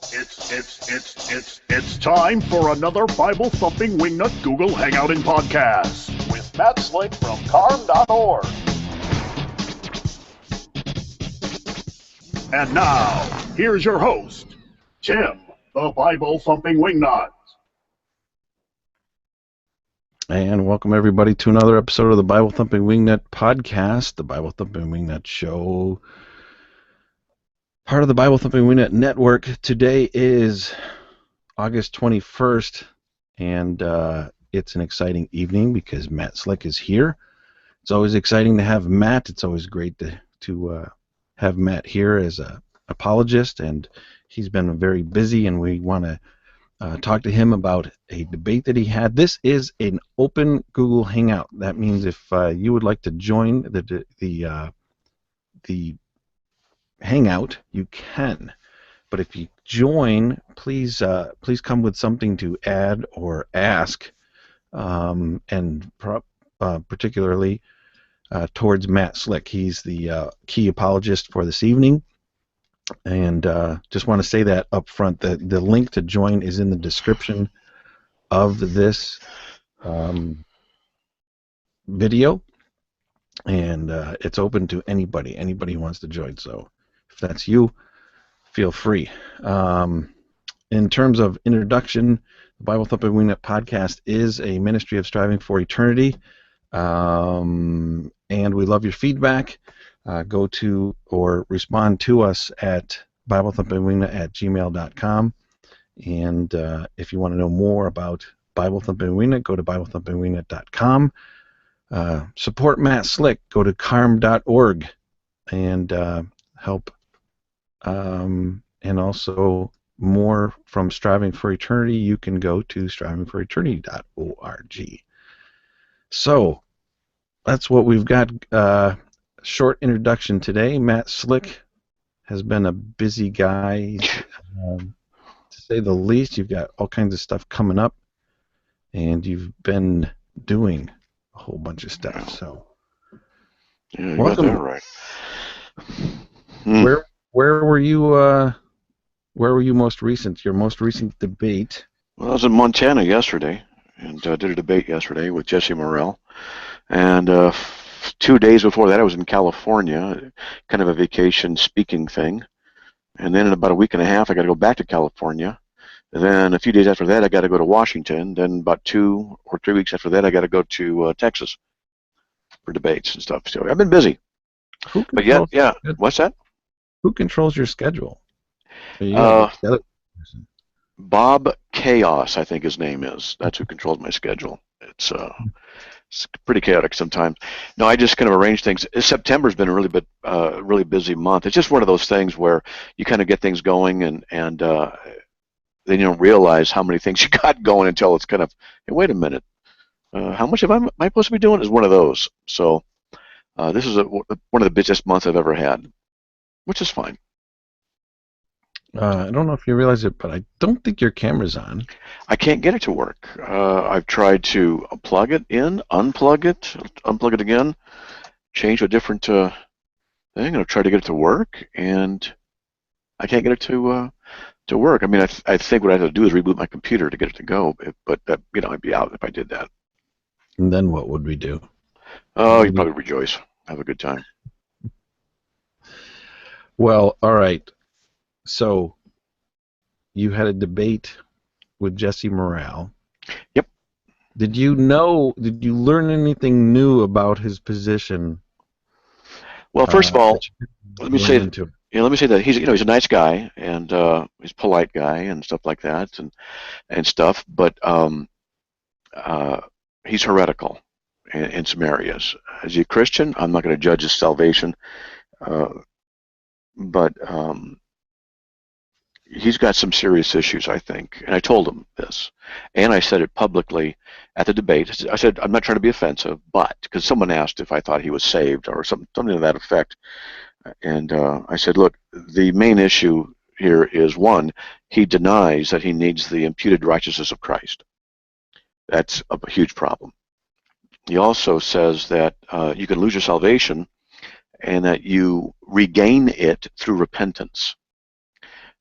It's time for another Bible-thumping wingnut Google Hangouting podcast with Matt Slick from carm.org. And now, here's your host, Tim, the Bible-thumping wingnut. And welcome everybody to another episode of the Bible Thumping Wingnut podcast, the Bible Thumping Wingnut show, part of the Bible Thumping Wingnut network. Today is August 21st, and it's an exciting evening because Matt Slick is here. It's always exciting to have Matt. It's always great to have Matt here as an apologist, and he's been very busy, and we want to talk to him about a debate that he had. This is an open Google Hangout. That means if you would like to join the Hangout, you can. But if you join, please come with something to add or ask, and particularly towards Matt Slick. He's the key apologist for this evening. And just want to say that up front, that the link to join is in the description of this video, and it's open to anybody who wants to join. So if that's you, feel free. In terms of introduction, the Bible Thumping Wingnut podcast is a ministry of striving for eternity, and we love your feedback. Go to or respond to us at BibleThumpingWingnut@gmail.com. And if you want to know more about Bible Thumping Wingnut, go to BibleThumpingWingnut.com. Support Matt Slick. Go to carm.org and help. And also more from Striving for Eternity, you can go to strivingforeternity.org. So that's what we've got. Short introduction today. Matt Slick has been a busy guy, to say the least. You've got all kinds of stuff coming up, and you've been doing a whole bunch of stuff. So, yeah, you welcome. got that right. Where were you? Where were you most recent? Your most recent debate? Well, I was in Montana yesterday, and did a debate yesterday with Jesse Morrell, and 2 days before that, I was in California, kind of a vacation speaking thing. And then in about a week and a half, I got to go back to California. And then a few days after that, I got to go to Washington. Then about 2 or 3 weeks after that, I got to go to Texas for debates and stuff. So I've been busy. But yeah, what's that? Who controls your schedule? Bob Chaos, I think his name is. That's who controls my schedule. It's pretty chaotic sometimes. No, I just kind of arrange things. September's been a really busy month. It's just one of those things where you kind of get things going, and then you don't realize how many things you got going until it's kind of, hey, wait a minute, how much am I supposed to be doing? Is one of those. So this is one of the busiest months I've ever had, which is fine. I don't know if you realize it, but I don't think your camera's on. I can't get it to work. I've tried to plug it in, unplug it again, change to a different thing, and I've tried to get it to work, and I can't get it to work. I mean, I think what I have to do is reboot my computer to get it to go, but that, I'd be out if I did that. And then what would we do? Oh, you'd probably rejoice, have a good time. Well, all right. So, you had a debate with Jesse Morrell. Yep. Did you learn anything new about his position? Well, first of all, let me say that he's a nice guy, and he's a polite guy and stuff like that, and stuff. But he's heretical in some areas. Is he a Christian? I'm not going to judge his salvation, but he's got some serious issues, I think, and I told him this, and I said it publicly at the debate. I said, I'm not trying to be offensive, but, because someone asked if I thought he was saved or something to that effect, and I said, look, the main issue here is, one, he denies that he needs the imputed righteousness of Christ. That's a huge problem. He also says that you can lose your salvation and that you regain it through repentance,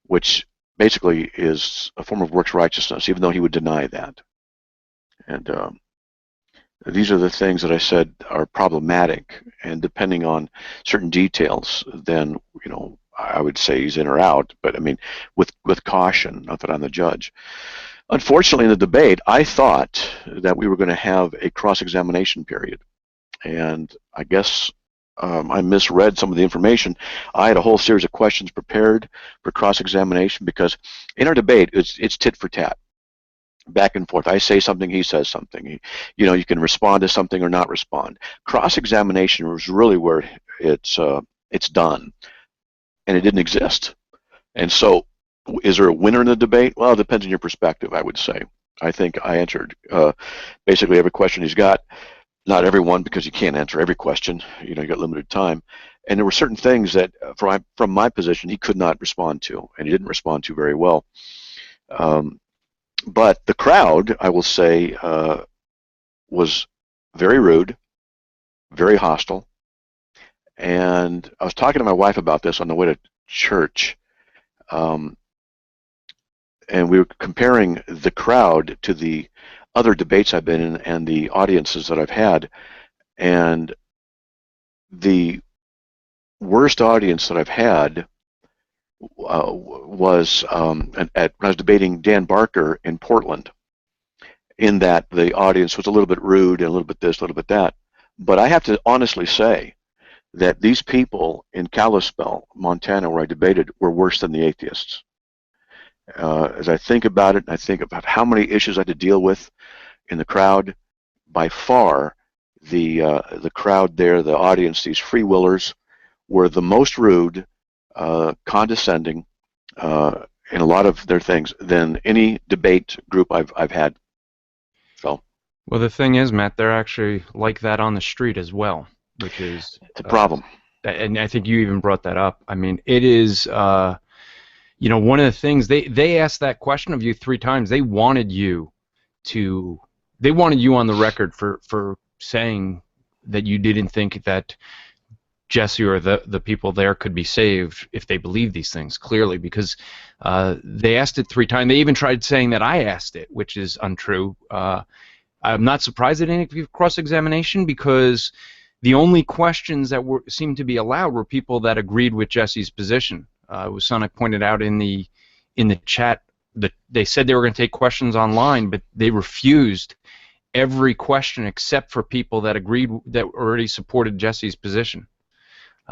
which basically is a form of works righteousness, even though he would deny that. And these are the things that I said are problematic, and depending on certain details, then I would say he's in or out. But I mean, with caution, not that I'm the judge. Unfortunately, in the debate, I thought that we were going to have a cross-examination period, and I guess I misread some of the information. I had a whole series of questions prepared for cross-examination because in our debate, it's tit for tat, back and forth. I say something, he says something. You can respond to something or not respond. Cross-examination was really where it's done, and it didn't exist. And so, is there a winner in the debate? Well, it depends on your perspective, I would say. I think I answered basically every question he's got. Not everyone, because you can't answer every question. You got limited time. And there were certain things that, from my position, he could not respond to, and he didn't respond to very well. But the crowd, I will say, was very rude, very hostile. And I was talking to my wife about this on the way to church, and we were comparing the crowd to the other debates I've been in and the audiences that I've had. And the worst audience that I've had was when I was debating Dan Barker in Portland, in that the audience was a little bit rude and a little bit this, a little bit that. But I have to honestly say that these people in Kalispell, Montana, where I debated, were worse than the atheists. As I think about it, and I think about how many issues I had to deal with in the crowd, by far the crowd there, the audience, these free-willers, were the most rude, condescending in a lot of their things than any debate group I've had. So. Well, the thing is, Matt, they're actually like that on the street as well, which is the problem. And I think you even brought that up. I mean, it is, one of the things they asked that question of you 3 times. They wanted you on the record for saying that you didn't think that Jesse or the people there could be saved if they believed these things, clearly, because they asked it 3 times. They even tried saying that I asked it, which is untrue. I'm not surprised at any cross-examination, because the only questions that seemed to be allowed were people that agreed with Jesse's position. It was something I pointed out in the chat. They said they were going to take questions online, but they refused every question except for people that agreed, that already supported Jesse's position.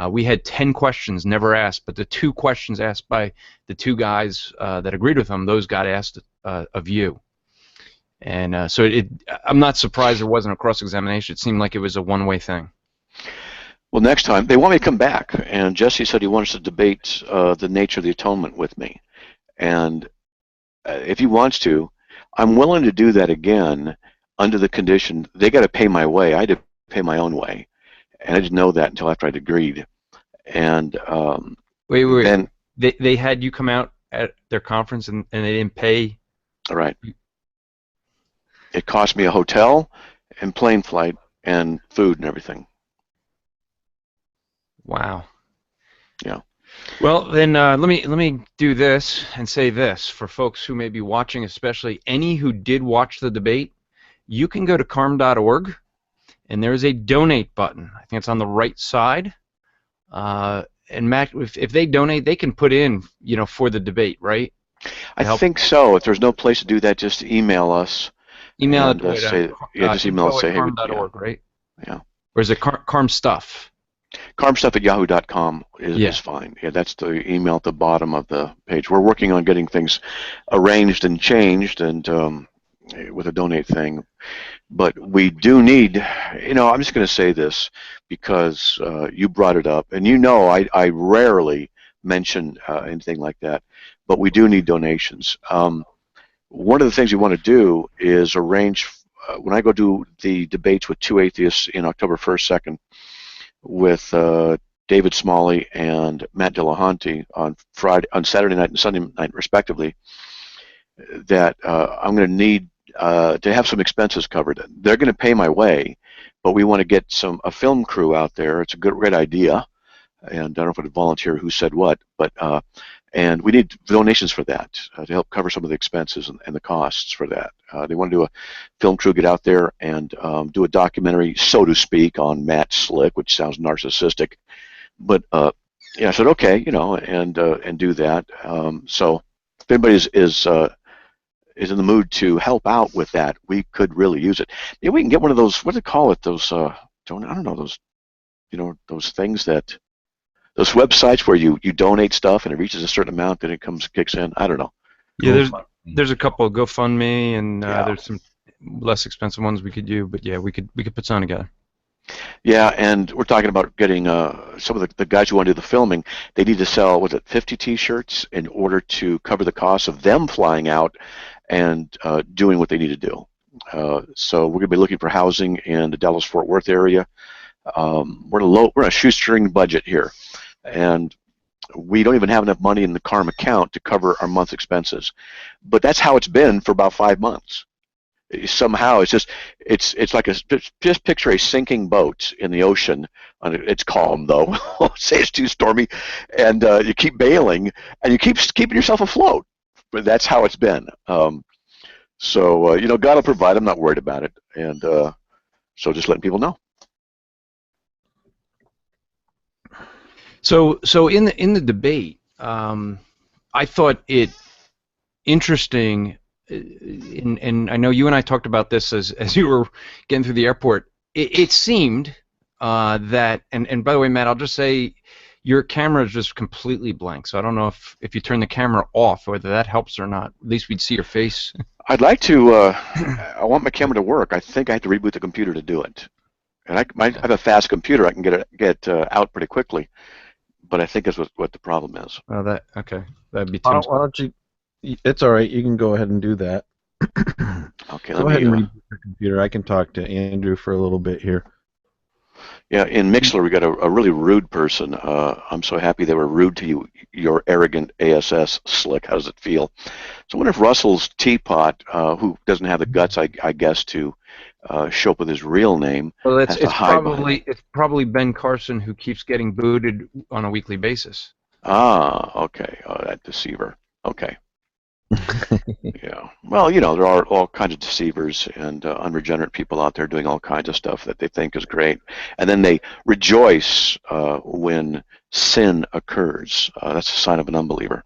We had 10 questions never asked, but the 2 questions asked by the 2 guys that agreed with him, those got asked of you. And so I'm not surprised there wasn't a cross-examination. It seemed like it was a one-way thing. Well, next time, they want me to come back, and Jesse said he wants to debate the nature of the atonement with me. And if he wants to, I'm willing to do that again under the condition they got to pay my way. I had to pay my own way. And I didn't know that until after I'd agreed. And wait. Then they had you come out at their conference and they didn't pay? All right. It cost me a hotel and plane flight and food and everything. Wow. Yeah. Well, then let me do this and say this for folks who may be watching, especially any who did watch the debate. You can go to carm.org, and there's a donate button. I think it's on the right side. And Matt, if they donate, they can put in, for the debate, right? I think so. If there's no place to do that, just email us. Email it. Just email us. Say, hey, carm.org, right? Yeah. Or is it Carm Stuff? Carmstuff@yahoo.com is fine. Yeah, that's the email at the bottom of the page. We're working on getting things arranged and changed, and with a donate thing. But we do need, I'm just going to say this because you brought it up, and I rarely mention anything like that, but we do need donations. One of the things we want to do is arrange, when I go do the debates with 2 atheists in October 1st, 2nd, with David Smalley and Matt Dillahunty on Saturday night and Sunday night, respectively, that I'm going to need to have some expenses covered. They're going to pay my way, but we want to get a film crew out there. It's a great idea, and I don't know if I'd volunteer who said what, but And we need donations for that to help cover some of the expenses and the costs for that. They want to do a film crew, get out there and do a documentary, so to speak, on Matt Slick, which sounds narcissistic. But yeah, I said okay, and do that. So if anybody is in the mood to help out with that, we could really use it. Maybe we can get one of those. What do they call it? Those I don't know, those those things that. Those websites where you donate stuff and it reaches a certain amount, then it kicks in. I don't know. Yeah, there's a couple of GoFundMe and Yeah. there's some less expensive ones we could do, but yeah, we could put something together. Yeah, and we're talking about getting some of the guys who want to do the filming. They need to sell, was it 50 T-shirts in order to cover the cost of them flying out and doing what they need to do. So we're going to be looking for housing in the Dallas-Fort Worth area. We're on a shoestring budget here, and we don't even have enough money in the CARM account to cover our month's expenses. But that's how it's been for about 5 months. Somehow it's like just picture a sinking boat in the ocean. It's calm though. Say it's too stormy, and you keep bailing and you keep keeping yourself afloat. But that's how it's been. So God will provide. I'm not worried about it, and so just letting people know. So in the debate, I thought it interesting, and I know you and I talked about this as you were getting through the airport. It seemed that, and by the way, Matt, I'll just say your camera is just completely blank. So I don't know if you turn the camera off, whether that helps or not. At least we'd see your face. I'd like to. I want my camera to work. I think I have to reboot the computer to do it. And I have a fast computer. I can get out pretty quickly. But I think that's what the problem is. Oh, okay. That'd be Why Tim's. don't you? It's all right. You can go ahead and do that. Okay. Go ahead and reboot your computer. I can talk to Andrew for a little bit here. Yeah, in Mixler we got a really rude person. I'm so happy they were rude to you, your arrogant ASS Slick. How does it feel? So I wonder if Russell's Teapot, who doesn't have the guts, I guess, to show up with his real name. Well, it's probably Ben Carson, who keeps getting booted on a weekly basis. Ah, okay. Oh, that deceiver. Okay. Yeah. Well, there are all kinds of deceivers and unregenerate people out there doing all kinds of stuff that they think is great, and then they rejoice when sin occurs. That's a sign of an unbeliever.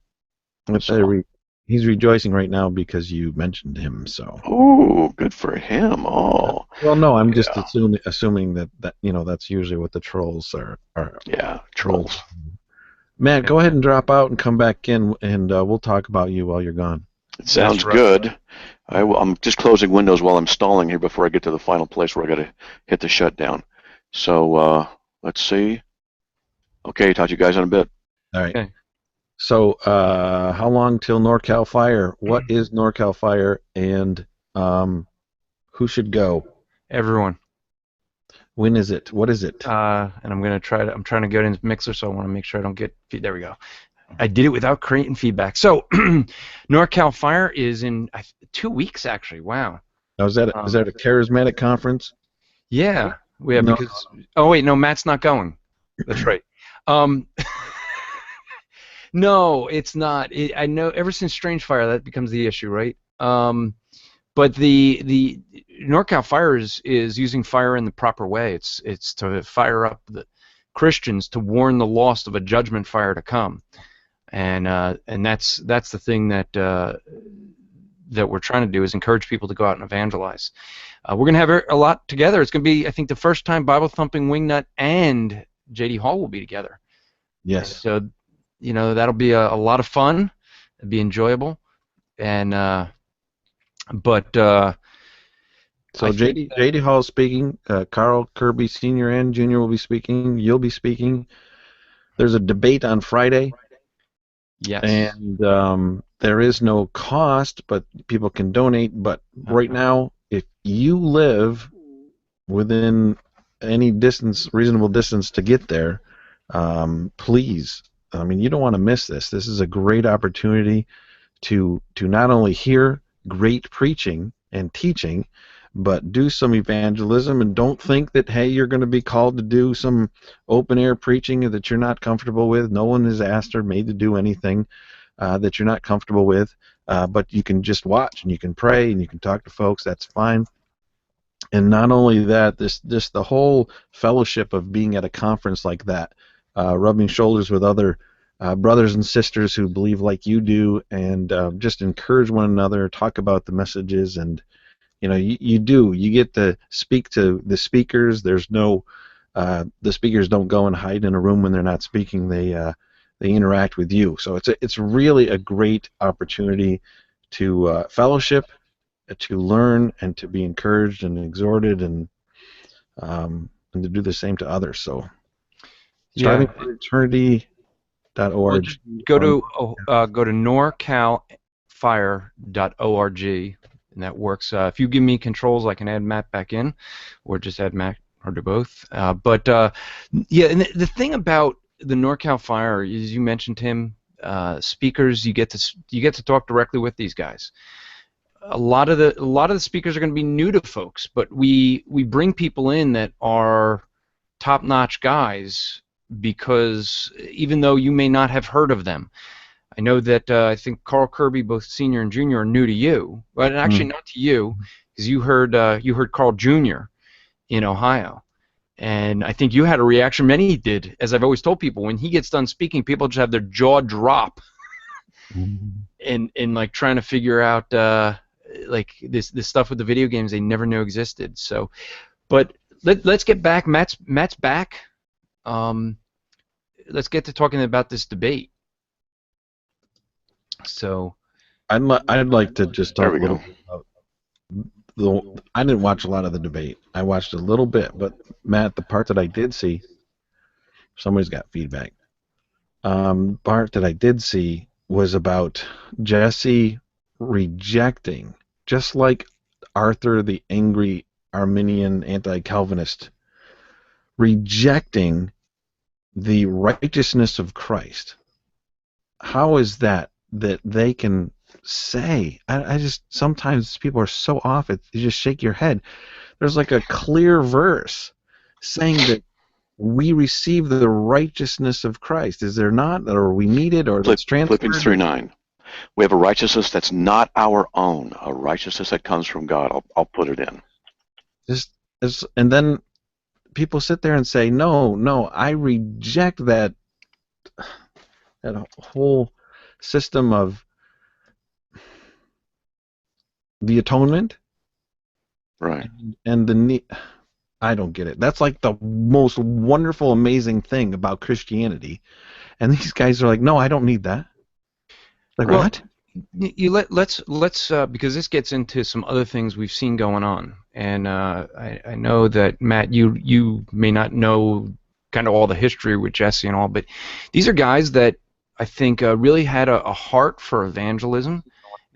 He's rejoicing right now because you mentioned him. So. Oh, good for him. Oh. Well, no, I'm just assuming that that's usually what the trolls are. Yeah, trolls. Matt, go ahead and drop out and come back in, and we'll talk about you while you're gone. It sounds good. I'm just closing windows while I'm stalling here before I get to the final place where I got to hit the shutdown. So let's see. Okay, talk to you guys in a bit. All right. Okay. So how long till NorCal Fire? What is NorCal Fire, and who should go? Everyone. When is it? What is it? And I'm trying to get into Mixer, so I want to make sure I don't get feed. There we go. I did it without creating feedback. So, NorCal Fire is in 2 weeks, actually. Wow. Now, is that a charismatic conference? Yeah. Because. Oh wait, no, Matt's not going. That's right. No, it's not. I know. Ever since Strange Fire, that becomes the issue, right? But the NorCal Fire is using fire in the proper way. It's to fire up the Christians to warn the lost of a judgment fire to come, and that's the thing that we're trying to do, is encourage people to go out and evangelize. We're going to have a lot together. It's going to be, I think, the first time Bible Thumping Wingnut and J.D. Hall will be together. Yes. And so that'll be a lot of fun. It'll be enjoyable, and. So J.D. Hall is speaking. Carl Kirby Sr. and Jr. will be speaking. You'll be speaking. There's a debate on Friday. Yes. And there is no cost, but people can donate. But right now, if you live within any reasonable distance to get there, please. I mean, you don't want to miss this. This is a great opportunity to not only hear great preaching and teaching, but do some evangelism, and don't think that, hey, you're going to be called to do some open air preaching that you're not comfortable with. No one is asked or made to do anything that you're not comfortable with, but you can just watch and you can pray and you can talk to folks. That's fine. And not only that, this the whole fellowship of being at a conference like that, rubbing shoulders with other brothers and sisters who believe like you do, and just encourage one another, talk about the messages, and you get to speak to the speakers. There's no the speakers don't go and hide in a room when they're not speaking. They interact with you. So it's really a great opportunity to fellowship, to learn, and to be encouraged and exhorted, and to do the same to others. So Yeah. strivingforeternity.org. Well, just go to norcalfire.org, and that works. If you give me controls, I can add Matt back in, or just add Matt, or do both. Yeah, and the thing about the NorCal Fire is, you mentioned him, speakers. You get to talk directly with these guys. A lot of the speakers are going to be new to folks, but we bring people in that are top-notch guys, because even though you may not have heard of them, I know that I think Carl Kirby, both senior and junior, are new to you, but actually not to you, because you heard Carl Jr. in Ohio, and I think you had a reaction. Many did, as I've always told people, when he gets done speaking, people just have their jaw drop, and like trying to figure out like this stuff with the video games they never knew existed. So, but let's get back. Matt's back. Let's get to talking about this debate. So, I'd like to just talk a little bit about I didn't watch a lot of the debate. I watched a little bit, but Matt, the part that I did see, somebody's got feedback. Part that I did see was about Jesse rejecting, just like Arthur, the angry Arminian anti-Calvinist, rejecting the righteousness of Christ. How is that they can say? I just, sometimes people are so off, you just shake your head. There's like a clear verse saying that we receive the righteousness of Christ. Is there not? Or we need it? Or it's transferred? Philippians 3:9. We have a righteousness that's not our own, a righteousness that comes from God. I'll put it in. And then people sit there and say, no, I reject that whole system of the atonement. Right. And the need. I don't get it. That's like the most wonderful, amazing thing about Christianity. And these guys are like, no, I don't need that. Like, well, what? Let's because this gets into some other things we've seen going on, and I know that Matt, you may not know kind of all the history with Jesse and all, but these are guys that I think really had a heart for evangelism,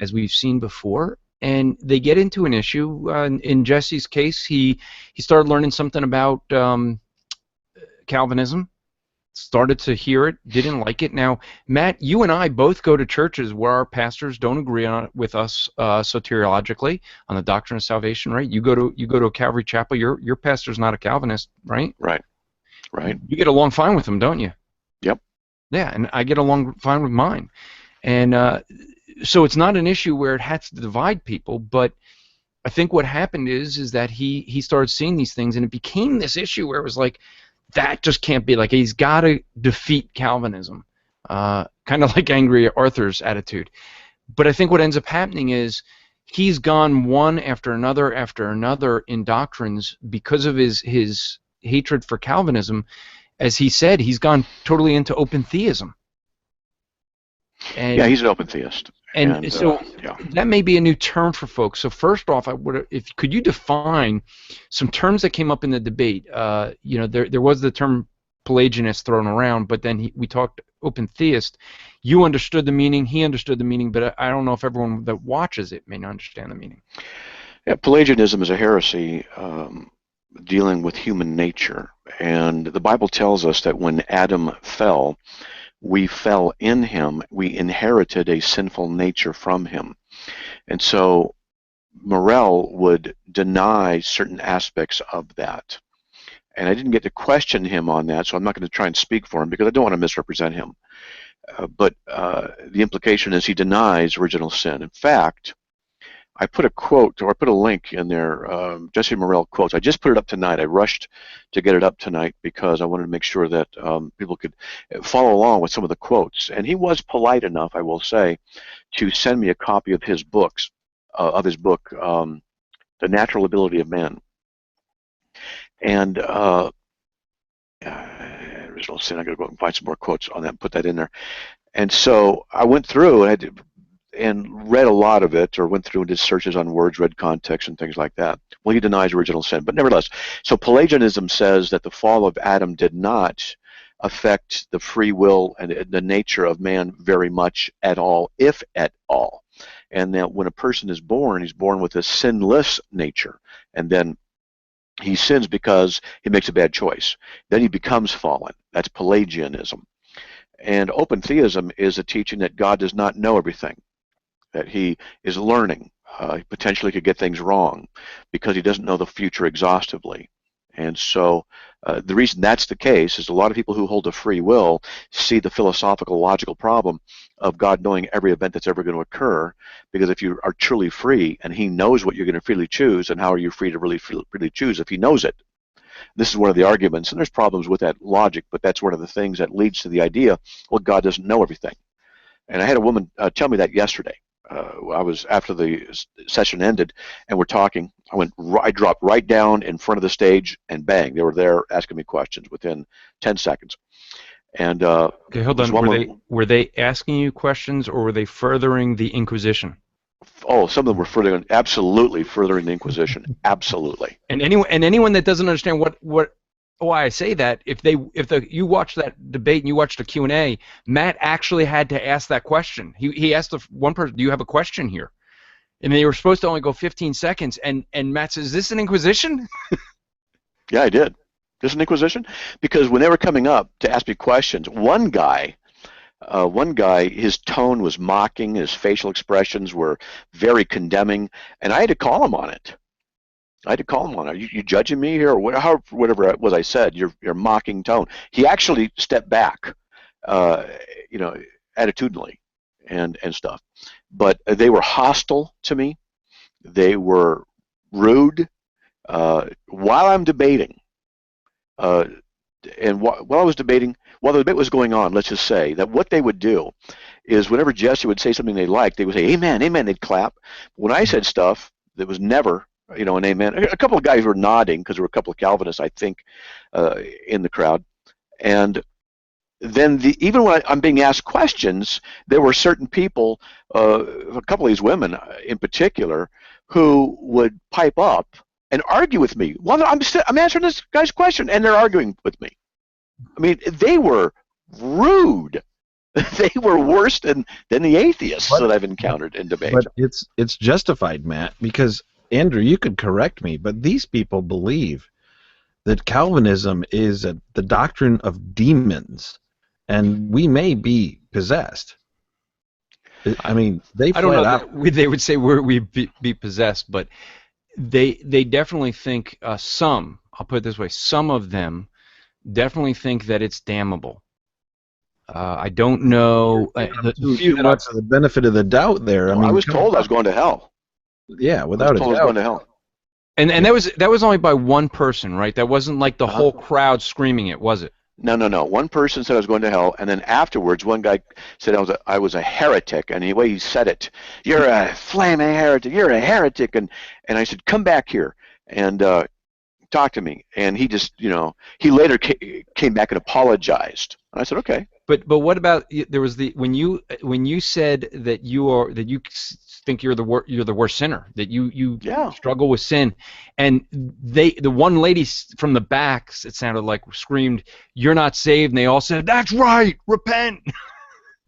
as we've seen before, and they get into an issue. In Jesse's case, he started learning something about Calvinism. Started to hear it, didn't like it. Now, Matt, you and I both go to churches where our pastors don't agree with us soteriologically on the doctrine of salvation, right? You go to a Calvary chapel. Your pastor's not a Calvinist, right? Right. You get along fine with them, don't you? Yep. Yeah, and I get along fine with mine, and so it's not an issue where it has to divide people. But I think what happened is that he started seeing these things, and it became this issue where it was like, that just can't be. Like, he's got to defeat Calvinism, kind of like angry Arthur's attitude. But I think what ends up happening is he's gone one after another in doctrines because of his hatred for Calvinism. As he said, he's gone totally into open theism. And, yeah, he's an open theist. And so that may be a new term for folks. So first off, could you define some terms that came up in the debate? There was the term Pelagianist thrown around, but then we talked open theist. You understood the meaning, he understood the meaning, but I don't know if everyone that watches it may not understand the meaning. Yeah, Pelagianism is a heresy dealing with human nature, and the Bible tells us that when Adam fell, we fell in him, we inherited a sinful nature from him. And so Morrell would deny certain aspects of that. And I didn't get to question him on that, so I'm not going to try and speak for him because I don't want to misrepresent him. But the implication is he denies original sin. In fact, I put a quote, or I put a link in there, Jesse Morrell quotes. I just put it up tonight. I rushed to get it up tonight because I wanted to make sure that people could follow along with some of the quotes. And he was polite enough, I will say, to send me a copy of his books, The Natural Ability of Man. And original sin, I got to go out and find some more quotes on that and put that in there. And so I went through and read a lot of it, or went through and did searches on words, read context and things like that. Well, he denies original sin, but nevertheless. So Pelagianism says that the fall of Adam did not affect the free will and the nature of man very much at all, if at all. And that when a person is born, he's born with a sinless nature, and then he sins because he makes a bad choice. Then he becomes fallen. That's Pelagianism. And open theism is a teaching that God does not know everything, that he is learning. He potentially could get things wrong because he doesn't know the future exhaustively. And so the reason that's the case is a lot of people who hold a free will see the philosophical, logical problem of God knowing every event that's ever going to occur, because if you are truly free and he knows what you're going to freely choose, and how are you free to really freely choose if he knows it? This is one of the arguments, and there's problems with that logic, but that's one of the things that leads to the idea, well, God doesn't know everything. And I had a woman tell me that yesterday. I was, after the session ended and we're talking, I dropped right down in front of the stage, and bang, they were there asking me questions within 10 seconds. And okay, hold on. Were they asking you questions, or were they furthering the Inquisition? Oh, some of them were absolutely furthering the Inquisition, absolutely. And anyone that doesn't understand why I say that, if you watch that debate and you watch the Q&A, Matt actually had to ask that question. He asked the one person, "Do you have a question here?" And they were supposed to only go 15 seconds, and Matt says, "Is this an Inquisition?" Yeah, I did. This is an Inquisition? Because when they were coming up to ask me questions, one guy, his tone was mocking, his facial expressions were very condemning, and I had to call him on it. Are you judging me here, or whatever it was I said? Your mocking tone. He actually stepped back, attitudinally, and stuff. But they were hostile to me. They were rude while I'm debating. And while I was debating, while the debate was going on, let's just say that what they would do is whenever Jesse would say something they liked, they would say, "Amen, amen." They'd clap. When I said stuff that was never, an amen. A couple of guys were nodding because there were a couple of Calvinists, I think, in the crowd. And then even when I'm being asked questions, there were certain people, a couple of these women in particular, who would pipe up and argue with me. Well, I'm answering this guy's question, and they're arguing with me. I mean, they were rude. They were worse than the atheists that I've encountered in debate. But it's justified, Matt, because Andrew, you could correct me, but these people believe that Calvinism is the doctrine of demons, and we may be possessed. I mean, they I don't know. They would say we be possessed, but they definitely think some. I'll put it this way: some of them definitely think that it's damnable. I don't know. Too much of the benefit of the doubt there. I was told I was going to hell. Yeah, without a doubt. I was going to hell. And that was only by one person, right? That wasn't like the whole crowd screaming it, was it? No. One person said I was going to hell, and then afterwards, one guy said I was a heretic, and the way he said it, "You're a flaming heretic. You're a heretic," and I said, "Come back here and talk to me." And he just, he later came back and apologized. And I said, "Okay." But what about there was when you said that you think you're the worst sinner, that you struggle with sin, and the one lady from the back, it sounded like, screamed, "You're not saved," and they all said, "That's right, repent."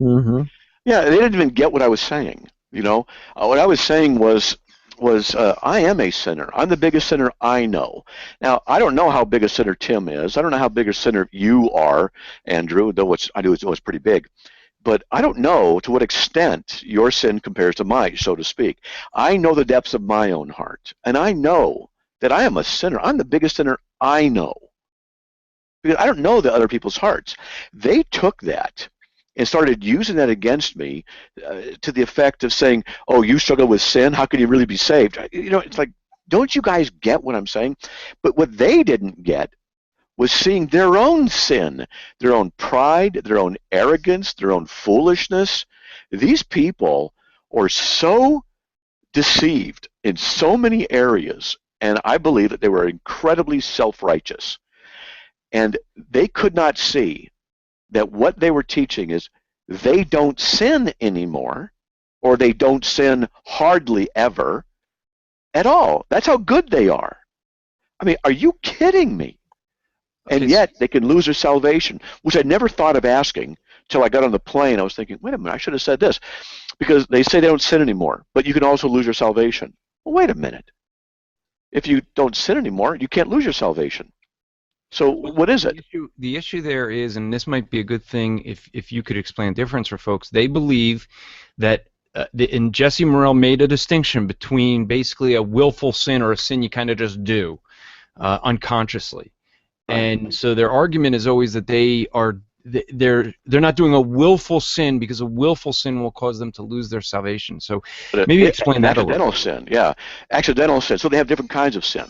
Mm-hmm. Yeah, they didn't even get what I was saying. What I was saying was I am a sinner. I'm the biggest sinner I know. Now, I don't know how big a sinner Tim is. I don't know how big a sinner you are, Andrew, though I do it's pretty big. but I don't know to what extent your sin compares to mine, so to speak. I know the depths of my own heart, and I know that I am a sinner. I'm the biggest sinner I know, because I don't know the other people's hearts. They took that and started using that against me, to the effect of saying, "Oh, you struggle with sin. How can you really be saved?" It's like, don't you guys get what I'm saying? But what they didn't get was seeing their own sin, their own pride, their own arrogance, their own foolishness. These people are so deceived in so many areas, and I believe that they were incredibly self-righteous. And they could not see that what they were teaching is they don't sin anymore, or they don't sin hardly ever at all. That's how good they are. I mean, are you kidding me? And yet they can lose their salvation, which I never thought of asking until I got on the plane. I was thinking, wait a minute, I should have said this, because they say they don't sin anymore, but you can also lose your salvation. Well, wait a minute. If you don't sin anymore, you can't lose your salvation. So what is it? The issue there is, and this might be a good thing if you could explain the difference for folks, they believe that, and Jesse Morrell made a distinction between basically a willful sin or a sin you kind of just do unconsciously. And so their argument is always that they're not doing a willful sin, because a willful sin will cause them to lose their salvation. So maybe explain that a little. Accidental sin, yeah. Accidental sin. So they have different kinds of sin.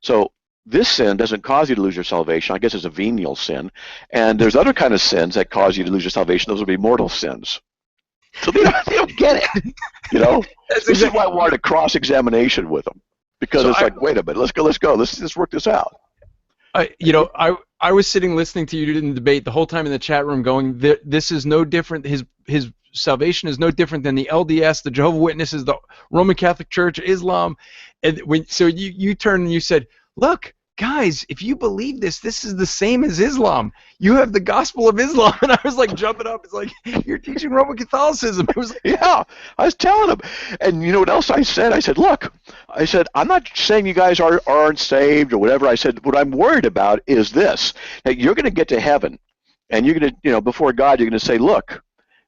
So this sin doesn't cause you to lose your salvation. I guess it's a venial sin. And there's other kind of sins that cause you to lose your salvation. Those would be mortal sins. So they don't get it. This is why I wanted a cross-examination with them. Because it's like, wait a minute, let's go. Let's work this out. I was sitting listening to you in the debate the whole time in the chat room going, this is no different, his salvation is no different than the LDS, the Jehovah's Witnesses, the Roman Catholic Church, Islam. And so you turned and you said, look, guys, if you believe this is the same as Islam. You have the gospel of Islam. And I was like jumping up. It's like, you're teaching Roman Catholicism. It was like, yeah, I was telling them. And you know what else I said? I said, look, I'm not saying you guys aren't saved or whatever. I said, what I'm worried about is this, that you're going to get to heaven, and you're going to, before God, you're going to say, look,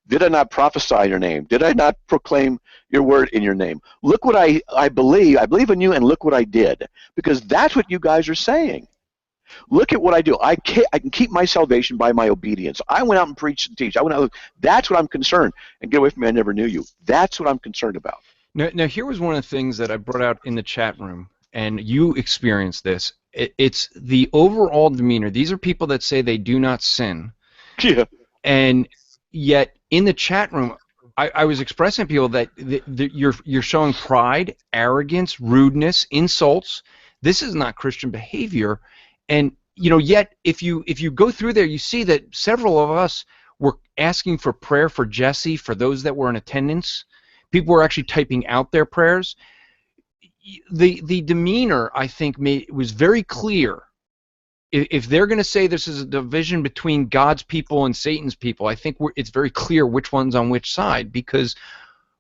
did I not prophesy in your name? Did I not proclaim your word in your name? Look what I believe. I believe in you, and look what I did. Because that's what you guys are saying. Look at what I do. I can keep my salvation by my obedience. I went out and preached and teach. That's what I'm concerned. And get away from me, I never knew you. That's what I'm concerned about. Now, here was one of the things that I brought out in the chat room, and you experienced this. It's the overall demeanor. These are people that say they do not sin. Yeah. And yet, in the chat room, I was expressing to people that you're showing pride, arrogance, rudeness, insults. This is not Christian behavior. And yet if you go through there, you see that several of us were asking for prayer for Jesse, for those that were in attendance. People were actually typing out their prayers. The demeanor, I think, was very clear. If they're going to say this is a division between God's people and Satan's people, I think it's very clear which one's on which side, because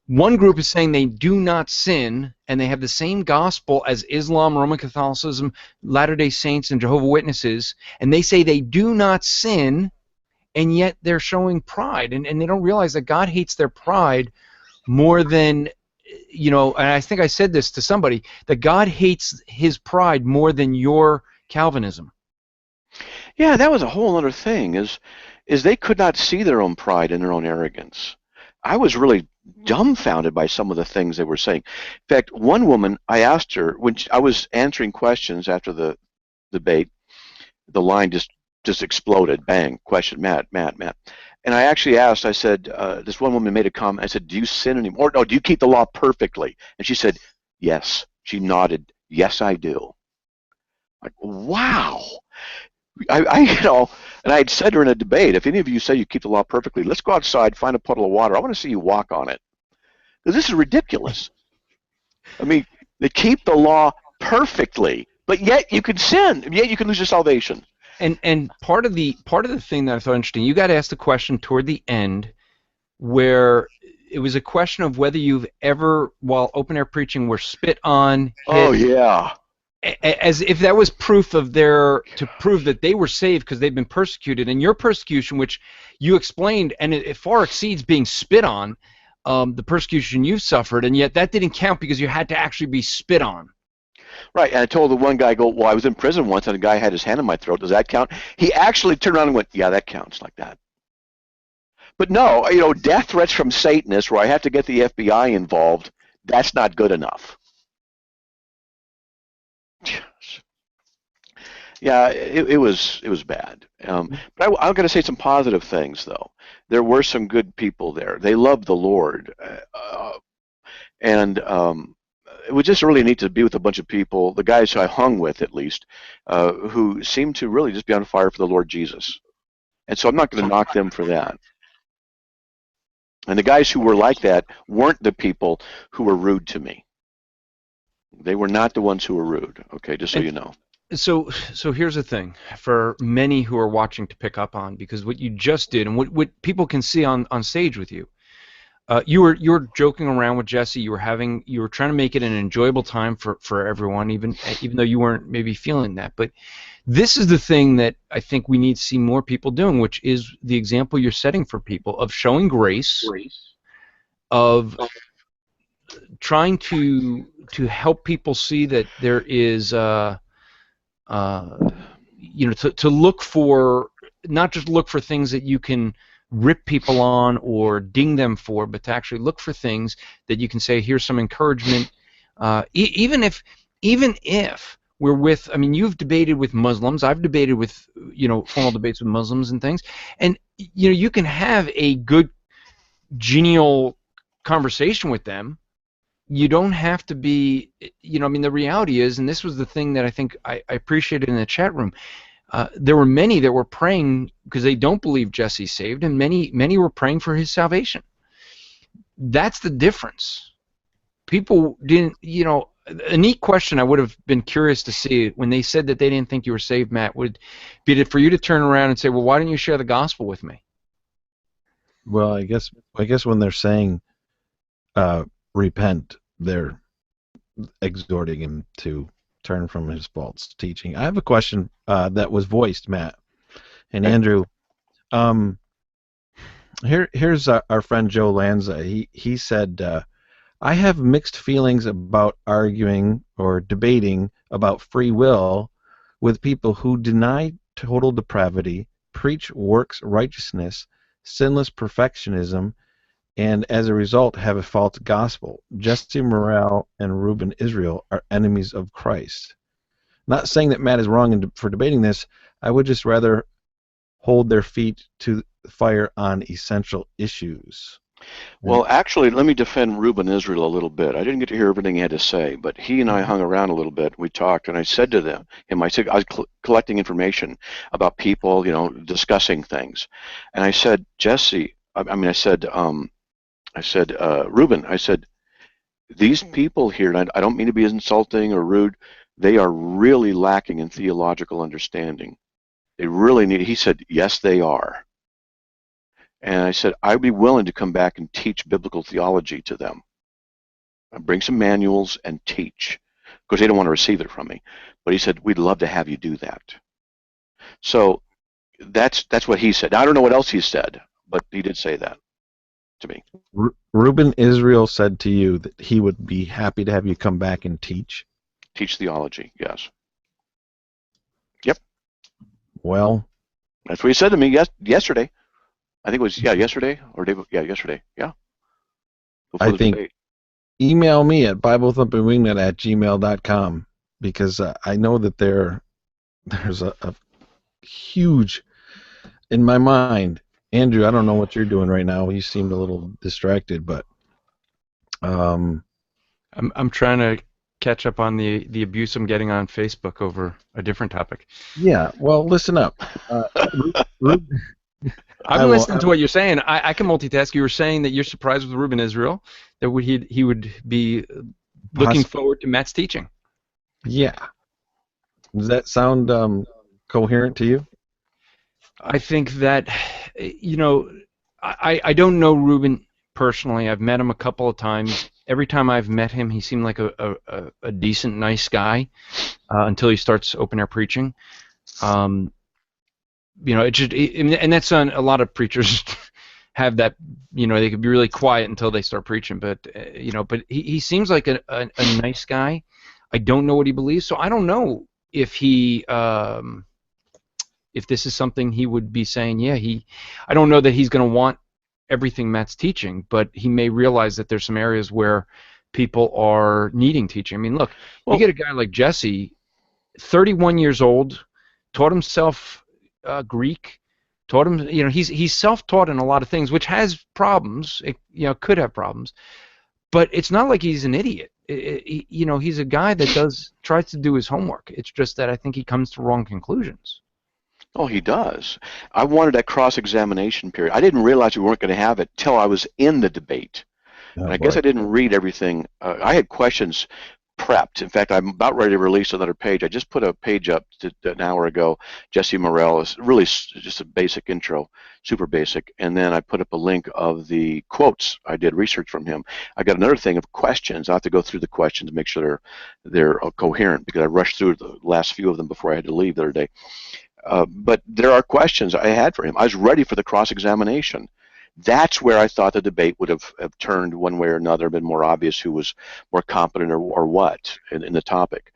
one group is saying they do not sin, and they have the same gospel as Islam, Roman Catholicism, Latter-day Saints, and Jehovah's Witnesses, and they say they do not sin, and yet they're showing pride, and they don't realize that God hates their pride more than, and I think I said this to somebody, that God hates his pride more than your Calvinism. Yeah, that was a whole other thing, is they could not see their own pride and their own arrogance. I was really dumbfounded by some of the things they were saying. In fact, one woman, I asked her, when I was answering questions after the debate, the line just exploded, bang, question, Matt. And I actually asked, I said, this one woman made a comment, I said, do you sin anymore? Or no, do you keep the law perfectly? And she said, yes. She nodded, yes, I do. Like, wow. And I had said to her in a debate, if any of you say you keep the law perfectly, let's go outside, find a puddle of water. I want to see you walk on it. Because this is ridiculous. I mean, they keep the law perfectly, but yet you can sin, yet you can lose your salvation. And part of the thing that I thought interesting, you got asked a question toward the end where it was a question of whether you've ever, while open air preaching, were spit on, hit. Oh, yeah. as if that was proof of to prove that they were saved because they've been persecuted, and your persecution, which you explained, and it far exceeds being spit on, the persecution you've suffered, and yet that didn't count because you had to actually be spit on. Right, and I told the one guy, well, I was in prison once, and a guy had his hand in my throat. Does that count? He actually turned around and went, yeah, that counts like that. But no, death threats from Satanists where I have to get the FBI involved, that's not good enough. Yeah, it was bad. But I'm going to say some positive things, though. There were some good people there. They loved the Lord. And it was just really neat to be with a bunch of people, the guys who I hung with at least, who seemed to really just be on fire for the Lord Jesus. And so I'm not going to knock them for that. And the guys who were like that weren't the people who were rude to me. They were not the ones who were rude, okay, just so you know. So here's the thing for many who are watching to pick up on, because what you just did and what people can see on stage with you, you were joking around with Jesse. You were trying to make it an enjoyable time for everyone, even though you weren't maybe feeling that. But this is the thing that I think we need to see more people doing, which is the example you're setting for people of showing grace, of trying to help people see that there is to look for, not just look for things that you can rip people on or ding them for, but to actually look for things that you can say, here's some encouragement. Even if we're with, I mean, you've debated with Muslims, I've debated with, formal debates with Muslims and things, and you can have a good, genial conversation with them. You don't have to be, the reality is, and this was the thing that I think I appreciated in the chat room, there were many that were praying because they don't believe Jesse's saved, and many were praying for his salvation. That's the difference. People didn't, a neat question I would have been curious to see when they said that they didn't think you were saved, Matt, would be for you to turn around and say, well, why didn't you share the gospel with me? Well, I guess when they're saying repent, they're exhorting him to turn from his false teaching. I have a question that was voiced, Matt and Andrew. Here's our friend Joe Lanza. He said, I have mixed feelings about arguing or debating about free will with people who deny total depravity, preach works righteousness, sinless perfectionism, and as a result have a false gospel. Jesse Morrell and Reuben Israel are enemies of Christ. Not saying that Matt is wrong for debating this. I would just rather hold their feet to the fire on essential issues. Well, actually, let me defend Reuben Israel a little bit. I didn't get to hear everything he had to say, but he and I hung around a little bit. We talked, and I said to him, I was collecting information about people, discussing things, and I said, Jesse, I said, Reuben, I said, these people here, and I don't mean to be insulting or rude, they are really lacking in theological understanding. They really need it. He said, yes, they are. And I said, I'd be willing to come back and teach biblical theology to them. I'd bring some manuals and teach. Of course, they don't want to receive it from me. But he said, we'd love to have you do that. So that's what he said. Now, I don't know what else he said, but he did say that to me. Reuben Israel said to you that he would be happy to have you come back and teach? Teach theology, yes. Yep. Well, that's what he said to me yesterday. I think it was, yesterday or yesterday. Yeah. I think debate. Email me at BibleThumpingWingNet@gmail.com because I know that there's a huge, in my mind, Andrew, I don't know what you're doing right now. You seemed a little distracted, but I'm trying to catch up on the abuse I'm getting on Facebook over a different topic. Yeah, well, listen up. I'm listening to what you're saying. I can multitask. You were saying that you're surprised with Reuben Israel, that he would be looking forward to Matt's teaching. Yeah. Does that sound coherent to you? I think that, I don't know Reuben personally. I've met him a couple of times, every time I've met him, he seemed like a decent, nice guy until he starts open air preaching. It just, and that's on a lot of preachers have that. They can be really quiet until they start preaching. But but he seems like a nice guy. I don't know what he believes, so I don't know if he if this is something he would be saying. Yeah, I don't know that he's going to want everything Matt's teaching, but he may realize that there's some areas where people are needing teaching. I mean, look, you get a guy like Jesse, 31 years old, taught himself Greek, taught him, he's self-taught in a lot of things, which has problems, could have problems, but it's not like he's an idiot. He's a guy that tries to do his homework. It's just that I think he comes to wrong conclusions. Oh, he does. I wanted that cross-examination period. I didn't realize we weren't going to have it till I was in the debate. Oh, and I guess I didn't read everything. I had questions prepped. In fact, I'm about ready to release another page. I just put a page up an hour ago. Jesse Morrell is really just a basic intro, super basic. And then I put up a link of the quotes. I did research from him. I got another thing of questions. I have to go through the questions to make sure they're coherent because I rushed through the last few of them before I had to leave the other day. But there are questions I had for him. I was ready for the cross-examination. That's where I thought the debate would have turned one way or another, been more obvious who was more competent or what in the topic.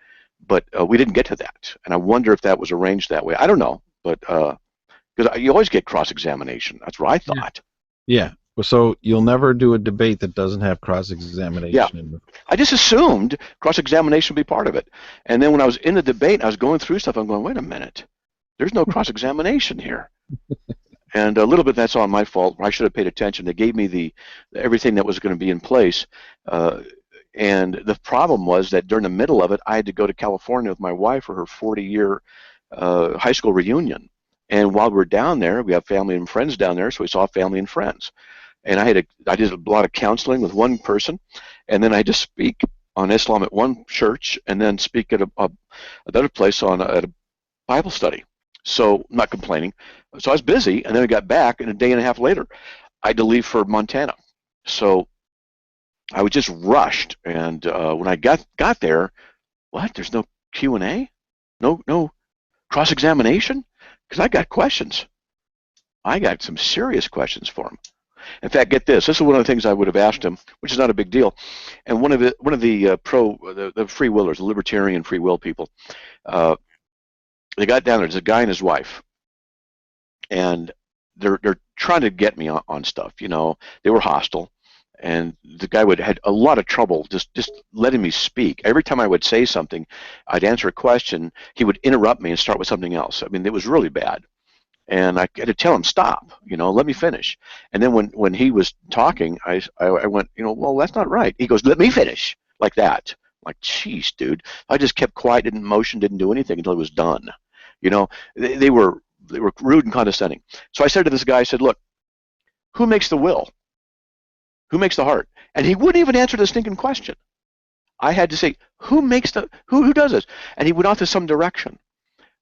But we didn't get to that. And I wonder if that was arranged that way. I don't know. But because you always get cross-examination. That's what I thought. Yeah. So you'll never do a debate that doesn't have cross-examination. Yeah. I just assumed cross-examination would be part of it. And then when I was in the debate, I was going through stuff. I'm going, wait a minute. There's no cross-examination here. And a little bit that's on my fault. I should have paid attention. They gave me everything that was going to be in place. And the problem was that during the middle of it, I had to go to California with my wife for her 40-year high school reunion. And while we were down there, we have family and friends down there, so we saw family and friends. And I did a lot of counseling with one person, and then I had to speak on Islam at one church, and then speak at another place at a Bible study. So I'm not complaining. So I was busy, and then I got back, and a day and a half later, I had to leave for Montana. So I was just rushed, and when I got there, what? There's no Q&A? No cross-examination? Because I got questions. I got some serious questions for him. In fact, get this. This is one of the things I would have asked him, which is not a big deal. And one of the free willers, the libertarian free will people, they got down there. There's a guy and his wife, and they're trying to get me on stuff. They were hostile, and the guy had a lot of trouble just letting me speak. Every time I would say something, I'd answer a question, he would interrupt me and start with something else. I mean, it was really bad, and I had to tell him, stop. Let me finish. And then when he was talking, I went, well, that's not right. He goes, let me finish, like that. I'm like, geez, dude. I just kept quiet, didn't motion, didn't do anything until it was done. They were rude and condescending. So I said to this guy, I said, look, who makes the will? Who makes the heart? And he wouldn't even answer the stinking question. I had to say, who does this? And he went off to some direction.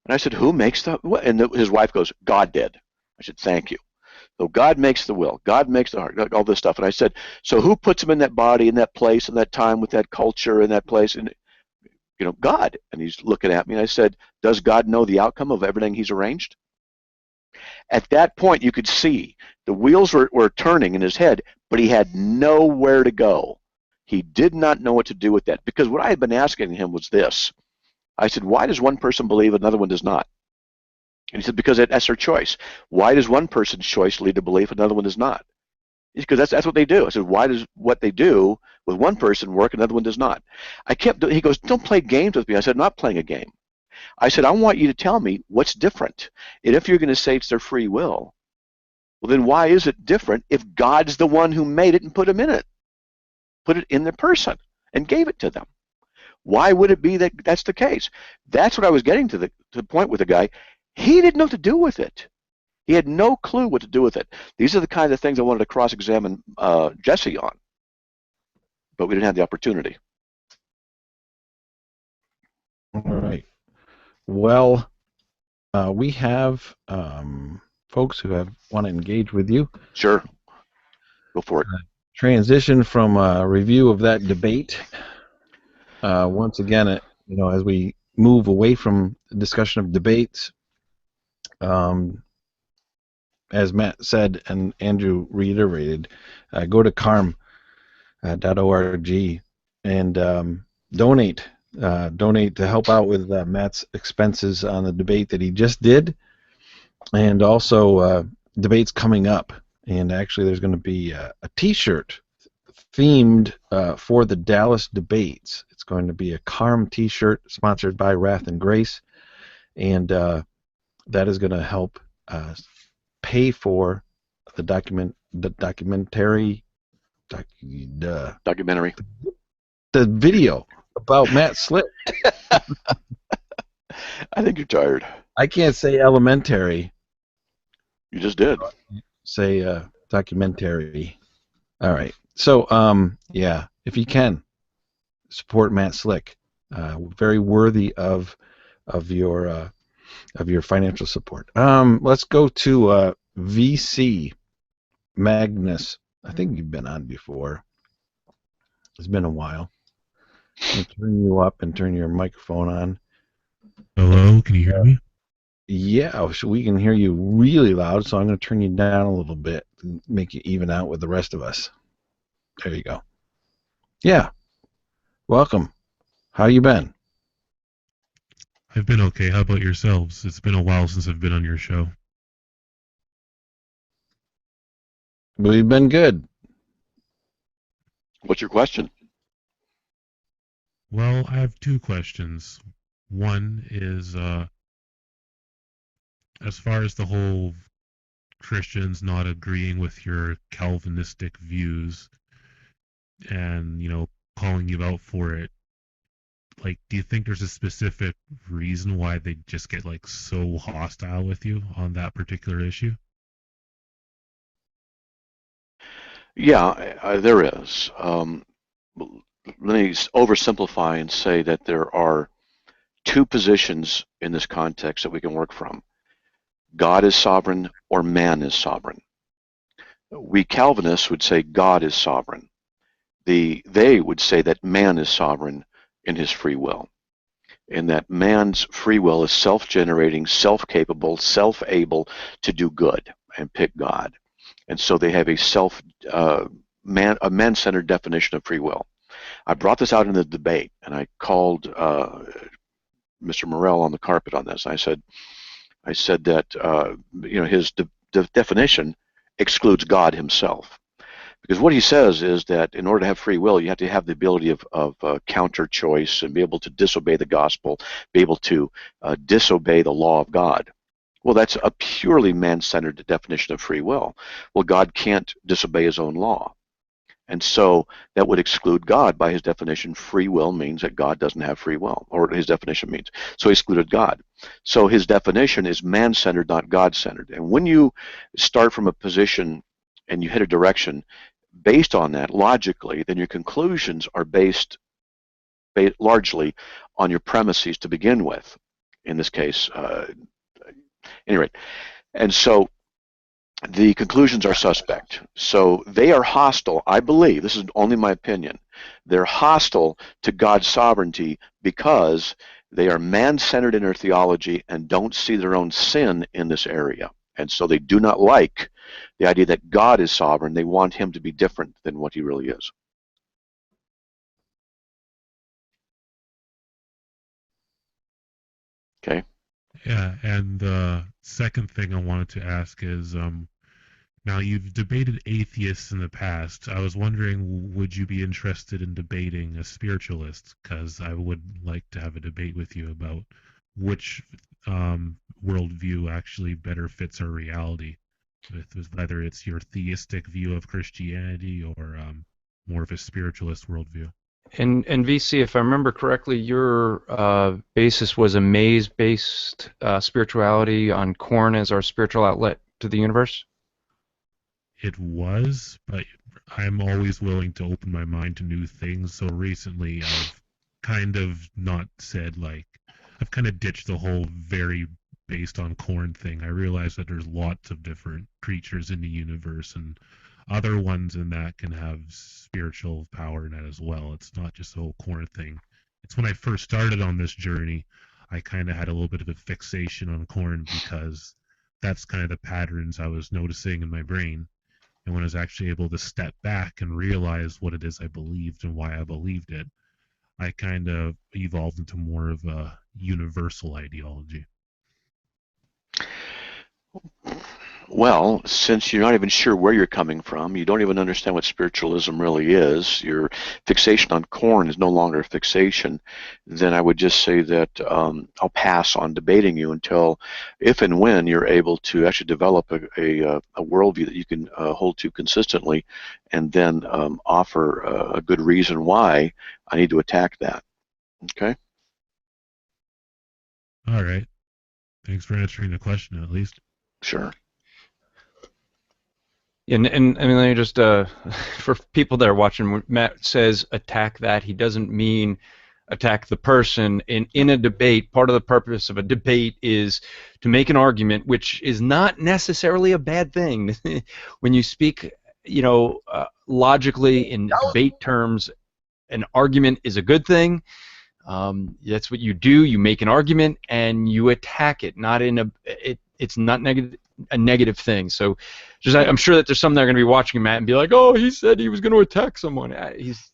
And I said, who makes the will? And his wife goes, God did. I said, thank you. So God makes the will. God makes the heart, all this stuff. And I said, so who puts him in that body, in that place, in that time, with that culture, in that place? And God. And he's looking at me, and I said, does God know the outcome of everything he's arranged? At that point, you could see the wheels were turning in his head, but he had nowhere to go. He did not know what to do with that, because what I had been asking him was this. I said, why does one person believe another one does not? And he said, because that's their choice. Why does one person's choice lead to belief, another one does not? Because that's what they do. I said, why does what they do with one person work, another one does not? He goes, don't play games with me. I said, I'm not playing a game. I said, I want you to tell me what's different. And if you're going to say it's their free will, well, then why is it different if God's the one who made it and put them in it? Put it in the person and gave it to them. Why would it be that that's the case? That's what I was getting to the point with the guy. He didn't know what to do with it. He had no clue what to do with it. These are the kind of things I wanted to cross-examine Jesse on, but we didn't have the opportunity. All right. Well, we have folks who want to engage with you. Sure. Go for it. transition from a review of that debate. Once again, as we move away from the discussion of debates, as Matt said and Andrew reiterated, go to carm.org and donate. Donate to help out with Matt's expenses on the debate that he just did, and also debates coming up. And actually, there's going to be a T-shirt themed for the Dallas debates. It's going to be a Carm T-shirt sponsored by Wrath and Grace, and that is going to help pay for the documentary, the video about Matt Slick. I think you're tired. I can't say elementary. You just did. Say documentary. All right. So, yeah, if you can, support Matt Slick. Very worthy of your financial support. Let's go to VC Magnus. I think you've been on before. It's been a while. I'll turn you up and turn your microphone on. Hello, can you hear me? Yeah, so we can hear you really loud, so I'm going to turn you down a little bit and make you even out with the rest of us. There you go. Yeah. Welcome. How you been? I've been okay. How about yourselves? It's been a while since I've been on your show. We've been good. What's your question? Well, I have two questions. One is, as far as the whole Christians not agreeing with your Calvinistic views and, calling you out for it, like, do you think there's a specific reason why they just get, like, so hostile with you on that particular issue? Yeah, there is. Let me oversimplify and say that there are two positions in this context that we can work from. God is sovereign or man is sovereign. We Calvinists would say God is sovereign. They would say that man is sovereign in his free will, and that man's free will is self-generating, self-capable, self-able to do good and pick God. And so they have a man-centered definition of free will. I brought this out in the debate, and I called Mr. Morrell on the carpet on this. I said that his definition excludes God himself, because what he says is that in order to have free will, you have to have the ability of counter choice and be able to disobey the gospel, be able to disobey the law of God. Well, that's a purely man-centered definition of free will. Well, God can't disobey his own law. And so that would exclude God. By his definition, free will means that God doesn't have free will, or his definition means. So he excluded God. So his definition is man-centered, not God-centered. And when you start from a position and you hit a direction based on that logically, then your conclusions are based largely on your premises to begin with. In this case, anyway, and so the conclusions are suspect. So they are hostile, I believe, this is only my opinion, they're hostile to God's sovereignty because they are man-centered in their theology and don't see their own sin in this area. And so they do not like the idea that God is sovereign. They want him to be different than what he really is. Okay. Yeah, and the second thing I wanted to ask is, now you've debated atheists in the past. I was wondering, would you be interested in debating a spiritualist? Because I would like to have a debate with you about which worldview actually better fits our reality, with whether it's your theistic view of Christianity or more of a spiritualist worldview. And VC, if I remember correctly, your basis was a maze-based spirituality on corn as our spiritual outlet to the universe? It was, but I'm always willing to open my mind to new things. So recently I've kind of not said, like, I've kind of ditched the whole very based on corn thing. I realize that there's lots of different creatures in the universe, and other ones in that can have spiritual power in it as well. It's not just the whole corn thing. It's when I first started on this journey, I kind of had a little bit of a fixation on corn because that's kind of the patterns I was noticing in my brain. And when I was actually able to step back and realize what it is I believed and why I believed it, I kind of evolved into more of a universal ideology. Well, since you're not even sure where you're coming from, you don't even understand what spiritualism really is, your fixation on corn is no longer a fixation, then I would just say that I'll pass on debating you until, if and when you're able to actually develop a worldview that you can hold to consistently, and then offer a good reason why I need to attack that. Okay? All right. Thanks for answering the question, at least. Sure. And I mean, let me just for people that are watching, when Matt says attack that, he doesn't mean attack the person. In a debate, part of the purpose of a debate is to make an argument, which is not necessarily a bad thing. When you speak, logically in debate terms, an argument is a good thing. That's what you do. You make an argument and you attack it. Not in it's not a negative thing. So, I'm sure that there's some that are going to be watching Matt and be like, "Oh, he said he was going to attack someone."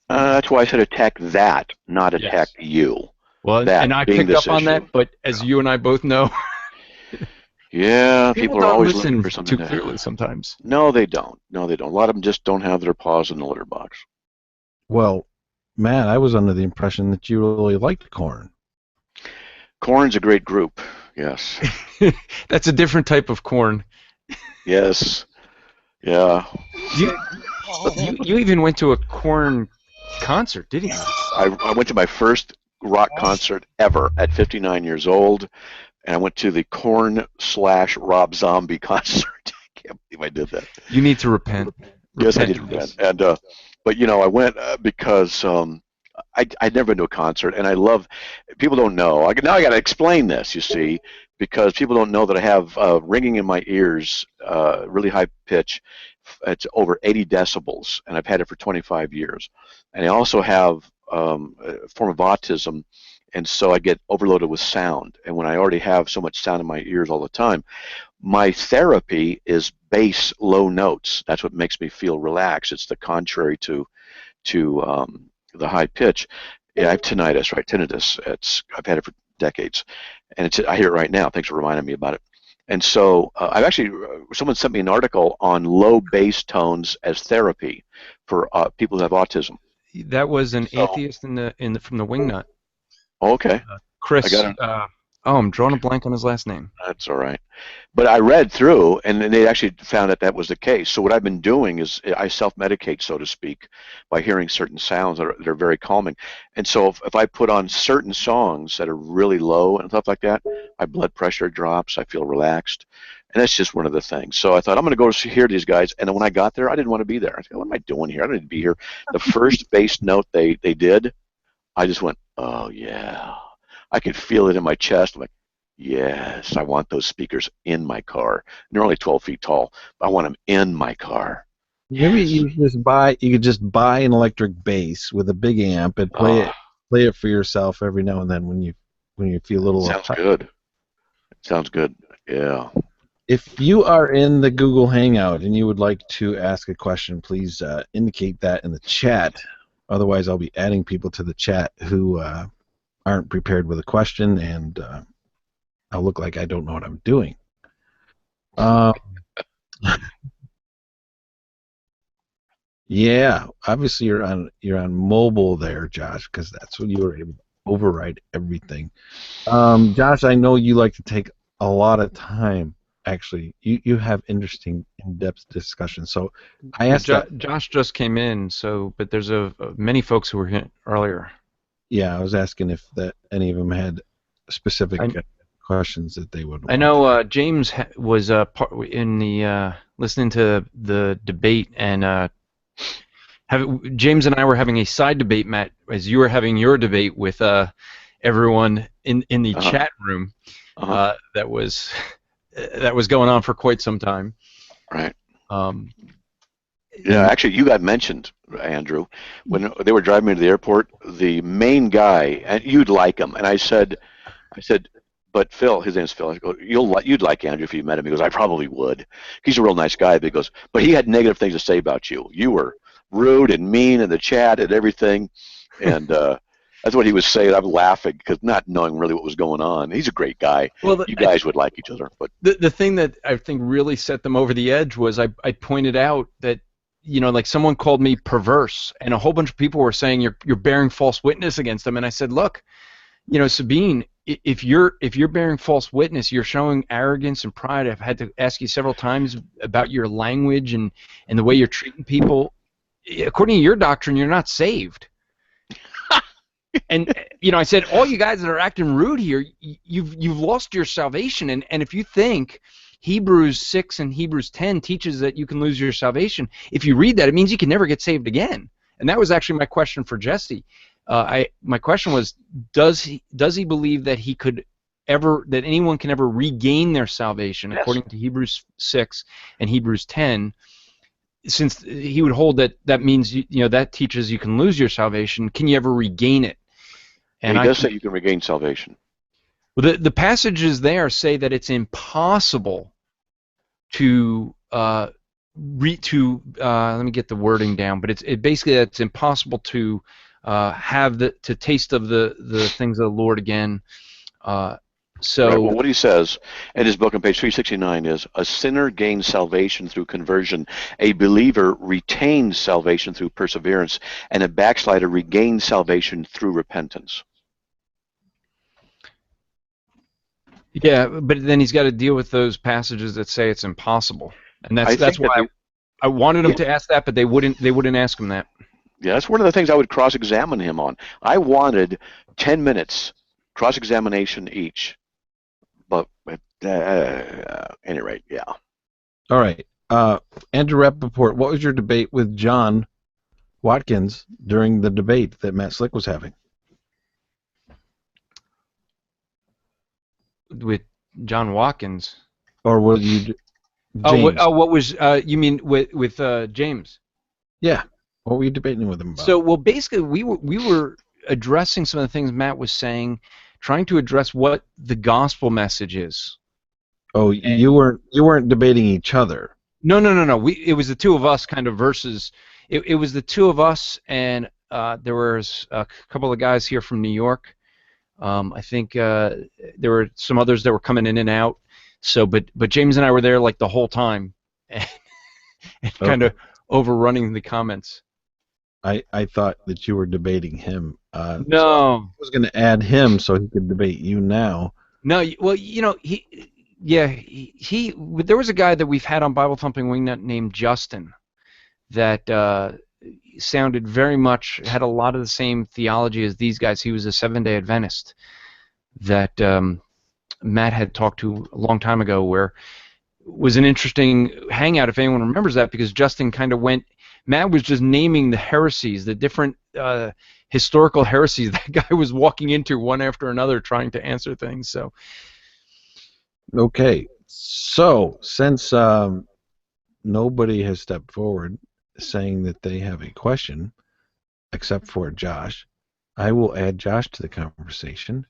That's why I said attack that, not attack you. Well, that and I picked up on that, but as you and I both know, yeah, people are always listen looking for something too clearly sometimes. No, they don't. No, they don't. A lot of them just don't have their paws in the litter box. Well, Matt, I was under the impression that you really liked corn. Corn's a great group. Yes. That's a different type of corn. Yes. Yeah. You even went to a corn concert, didn't you? I went to my first rock concert ever at 59 years old, and I went to the Korn/Rob Zombie concert. I can't believe I did that. You need to repent. Yes, I did repent. And but I went because I'd never been to a concert, and I love. People don't know. Now I got to explain this. You see, because people don't know that I have ringing in my ears, really high pitch. It's over 80 decibels, and I've had it for 25 years. And I also have a form of autism, and so I get overloaded with sound. And when I already have so much sound in my ears all the time, my therapy is bass, low notes. That's what makes me feel relaxed. It's the contrary to the high pitch. Yeah, I have tinnitus, right? Tinnitus. I've had it for decades, and I hear it right now. Thanks for reminding me about it. And so I've actually, someone sent me an article on low bass tones as therapy for people who have autism. That was an atheist from the Wingnut. Okay. Chris. I'm drawing a blank on his last name. That's all right. But I read through, and they actually found that was the case. So what I've been doing is I self-medicate, so to speak, by hearing certain sounds that are very calming. And so if I put on certain songs that are really low and stuff like that, my blood pressure drops, I feel relaxed. And that's just one of the things. So I thought, I'm going to go hear these guys. And then when I got there, I didn't want to be there. I said, what am I doing here? I don't need to be here. The first bass note they did, I just went, oh, yeah. I could feel it in my chest. I'm like, yes, I want those speakers in my car. And they're only 12 feet tall, but I want them in my car. Maybe you could just buy an electric bass with a big amp and play it for yourself every now and then when you feel a little. Sounds good. Sounds good. Yeah. If you are in the Google Hangout and you would like to ask a question, please indicate that in the chat. Otherwise, I'll be adding people to the chat who aren't prepared with a question, and I'll look like I don't know what I'm doing. Yeah, obviously you're on mobile there, Josh, because that's when you were able to override everything. Josh, I know you like to take a lot of time. Actually, you have interesting, in-depth discussions. So I asked Josh just came in, but there's many folks who were here earlier. Yeah, I was asking if any of them had specific questions that they would. I know James was in the listening to the debate, and James and I were having a side debate, Matt, as you were having your debate with everyone in the chat room. That was going on for quite some time. Right. Yeah, actually, you got mentioned, Andrew, when they were driving me to the airport. The main guy, and you'd like him, and I said, but Phil, his name's Phil. I go, you'd like Andrew if you met him. He goes, I probably would. He's a real nice guy. But he goes, but he had negative things to say about you. You were rude and mean in the chat and everything, and that's what he was saying. I'm laughing because not knowing really what was going on. He's a great guy. Well, You guys would like each other, but the thing that I think really set them over the edge was I pointed out that, like someone called me perverse, and a whole bunch of people were saying you're bearing false witness against them, and I said, look, Sabine, if you're bearing false witness, you're showing arrogance and pride. I've had to ask you several times about your language and the way you're treating people. According to your doctrine, you're not saved. And I said, all you guys that are acting rude here, you've lost your salvation. And if you think Hebrews 6 and Hebrews 10 teaches that you can lose your salvation, if you read that, it means you can never get saved again. And that was actually my question for Jesse. My question was, does he believe that that anyone can ever regain their salvation, yes. according to Hebrews 6 and Hebrews 10? Since he would hold that means that teaches you can lose your salvation, can you ever regain it? And he does say you can regain salvation. Well, the passages there say that it's impossible to let me get the wording down, but it basically it's impossible to to taste of the things of the Lord again. So right. Well, what he says in his book on page 369 is, a sinner gains salvation through conversion, a believer retains salvation through perseverance, and a backslider regains salvation through repentance. Yeah, but then he's got to deal with those passages that say it's impossible, and that's why I wanted him to ask that, but they wouldn't ask him that. Yeah, that's one of the things I would cross-examine him on. I wanted 10 minutes cross-examination each. But at any rate, yeah. All right. Andrew Rappaport, what was your debate with John Watkins during the debate that Matt Slick was having? With John Watkins? Or was you James? What was you mean with James? Yeah. What were you debating with him about? So, well, basically, we were addressing some of the things Matt was saying, trying to address what the gospel message is. Oh, you weren't debating each other. No. It was the two of us kind of versus. It was the two of us, and there was a couple of guys here from New York. I think there were some others that were coming in and out. So, but James and I were there like the whole time, and kind of overrunning the comments. I thought that you were debating him. No. So I was going to add him so he could debate you now. No, well, there was a guy that we've had on Bible Thumping Wingnut named Justin that sounded very much, had a lot of the same theology as these guys. He was a Seventh-day Adventist that Matt had talked to a long time ago, where was an interesting hangout, if anyone remembers that, because Justin kind of Matt was just naming the heresies, the different historical heresies that guy was walking into one after another, trying to answer things. So, okay, so since nobody has stepped forward saying that they have a question, except for Josh, I will add Josh to the conversation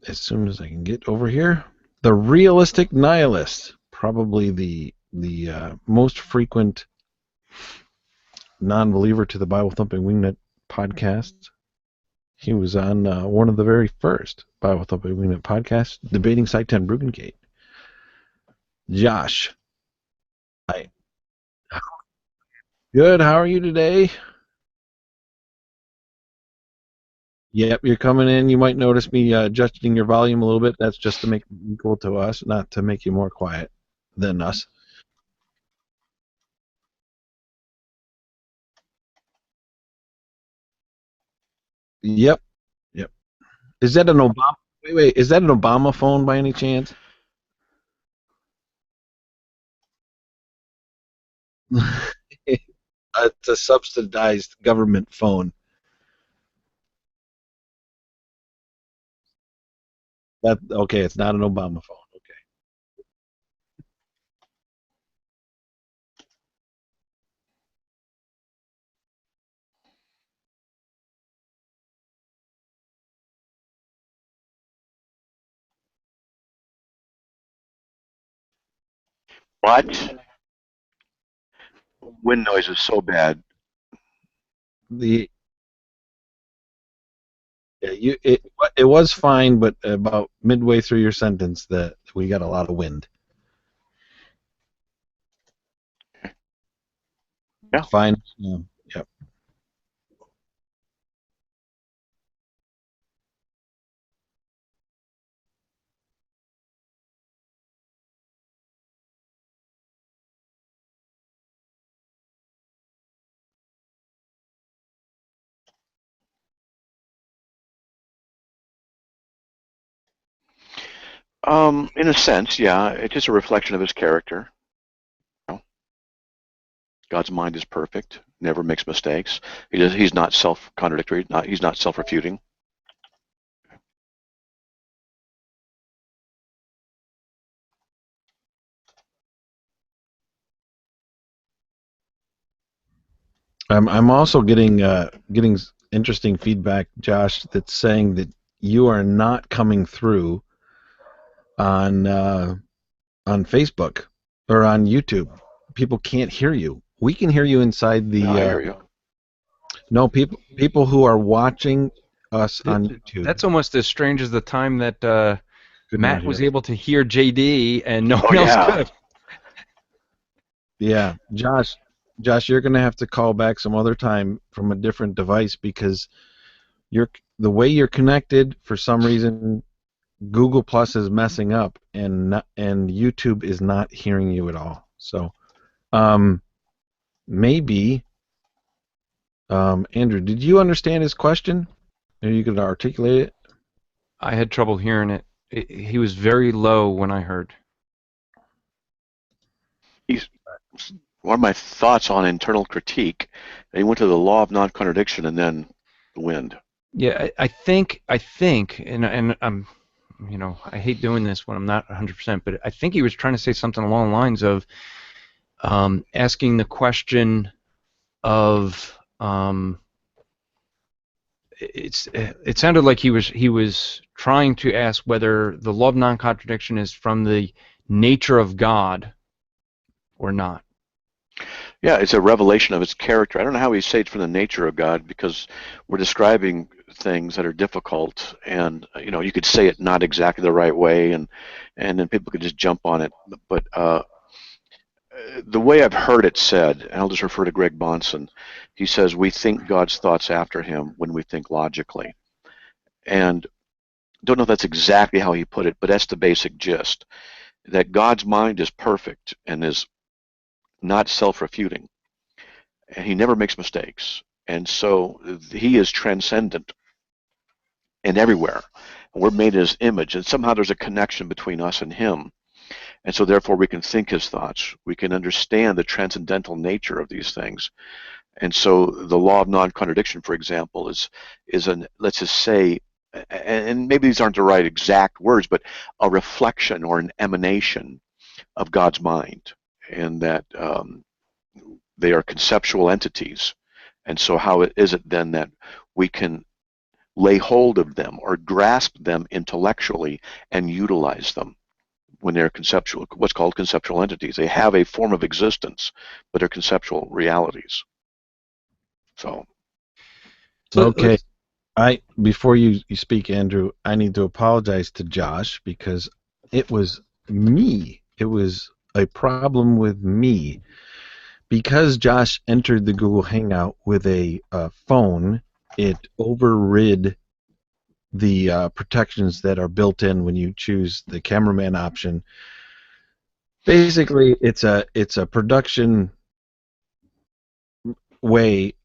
as soon as I can get over here. The realistic nihilist, probably the most frequent non-believer to the Bible Thumping Wingnut podcast. He was on one of the very first Bible Thumping Wingnut podcasts, debating Site 10 Brugengate. Josh, hi. Good. How are you today? Yep, you're coming in. You might notice me adjusting your volume a little bit. That's just to make it equal to us, not to make you more quiet than us. Yep. Is that an Obama? Wait. Is that an Obama phone by any chance? It's a subsidized government phone. Okay? It's not an Obama phone. Okay. But wind noise is so bad. The yeah, it was fine, but about midway through your sentence, that we got a lot of wind. Yeah. Fine. Yep. In a sense, yeah, it's just a reflection of his character. You know, God's mind is perfect, never makes mistakes. He's not self-contradictory. He's not self-refuting. I'm also getting interesting feedback, Josh, that's saying that you are not coming through on Facebook or on YouTube. People can't hear you. We can hear you inside the. No, I hear you. No, people who are watching us on YouTube. That's almost as strange as the time that could not Matt hear was us. able to hear JD and no Oh, one else yeah. could. Yeah, Josh, you're gonna have to call back some other time from a different device because the way you're connected, for some reason Google Plus is messing up and YouTube is not hearing you at all. So maybe Andrew, did you understand his question? Maybe you could articulate it. I had trouble hearing it. He was very low when I heard. One of my thoughts on internal critique, he went to the law of non-contradiction and then the wind. Yeah, I think, and I'm, I hate doing this when I'm not 100%, but I think he was trying to say something along the lines of asking the question of it sounded like he was trying to ask whether the law of non-contradiction is from the nature of God or not. Yeah, it's a revelation of his character. I don't know how we say it's from the nature of God because we're describing things that are difficult, and you could say it not exactly the right way, and then people could just jump on it. But the way I've heard it said, and I'll just refer to Greg Bonson, he says we think God's thoughts after him when we think logically, and don't know if that's exactly how he put it, but that's the basic gist. That God's mind is perfect and is not self-refuting, and he never makes mistakes, and so he is transcendent and everywhere, and we're made in his image, and somehow there's a connection between us and him, and so therefore we can think his thoughts, we can understand the transcendental nature of these things. And so the law of non-contradiction, for example, is an, let's just say, and maybe these aren't the right exact words, but a reflection or an emanation of God's mind, and that they are conceptual entities. And so how is it then that we can lay hold of them or grasp them intellectually and utilize them when they're conceptual, what's called conceptual entities? They have a form of existence, but they're conceptual realities. So Okay. Before you speak, Andrew, I need to apologize to Josh because it was me. It was a problem with me. Because Josh entered the Google Hangout with a phone, it overrid the protections that are built in when you choose the cameraman option. Basically, it's a production way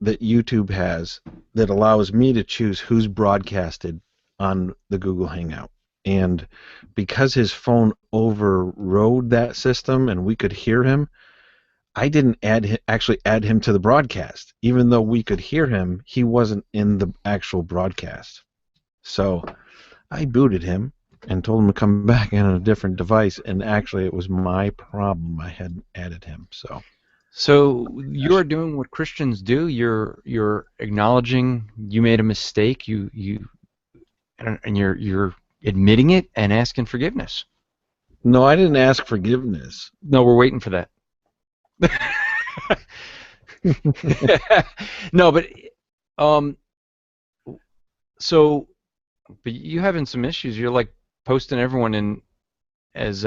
that YouTube has that allows me to choose who's broadcasted on the Google Hangout. And because his phone overrode that system and we could hear him, I didn't actually add him to the broadcast. Even though we could hear him, he wasn't in the actual broadcast. So I booted him and told him to come back in on a different device, and actually it was my problem. I hadn't added him. So you're doing what Christians do. You're acknowledging you made a mistake. And you're admitting it and asking forgiveness. No, I didn't ask forgiveness. No, we're waiting for that. No, but so, but you having some issues. You're like posting everyone in as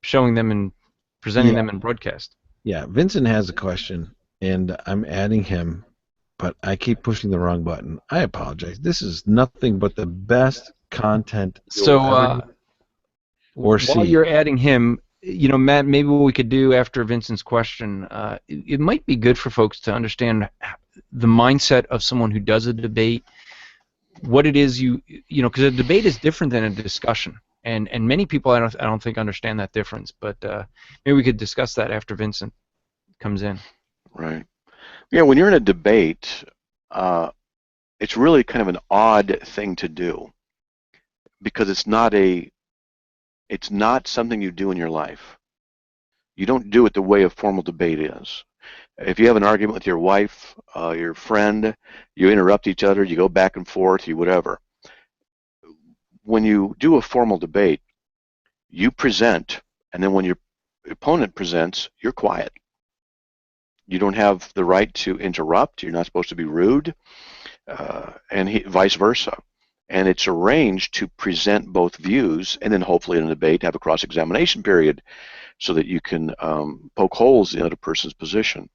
showing them and presenting them in broadcast. Yeah, Vincent has a question, and I'm adding him, but I keep pushing the wrong button. I apologize. This is nothing but the best content So or while see. you're adding him, you know, Matt, maybe what we could do after Vincent's question, it might be good for folks to understand the mindset of someone who does a debate, what it is you know, because a debate is different than a discussion, and many people I don't think understand that difference. But maybe we could discuss that after Vincent comes in. Right. Yeah, when you're in a debate, it's really kind of an odd thing to do because it's not something you do in your life. You don't do it the way a formal debate is. If you have an argument with your wife, your friend, you interrupt each other, you go back and forth, you whatever. When you do a formal debate, you present, and then when your opponent presents, you're quiet. You don't have the right to interrupt. You're not supposed to be rude, and vice versa. And it's arranged to present both views, and then hopefully in a debate have a cross-examination period so that you can poke holes in the other person's position.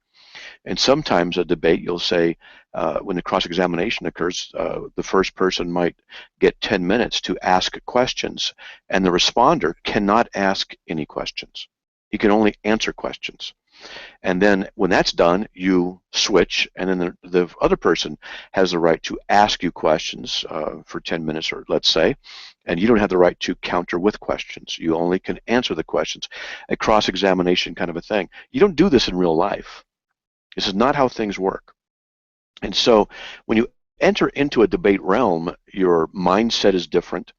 And sometimes a debate, you'll say, when the cross-examination occurs, the first person might get 10 minutes to ask questions, and the responder cannot ask any questions. He can only answer questions. And then when that's done, you switch, and then the other person has the right to ask you questions for 10 minutes, or let's say, and you don't have the right to counter with questions. You only can answer the questions. A cross-examination kind of a thing. You don't do this in real life. This is not how things work. And so when you enter into a debate realm, your mindset is different.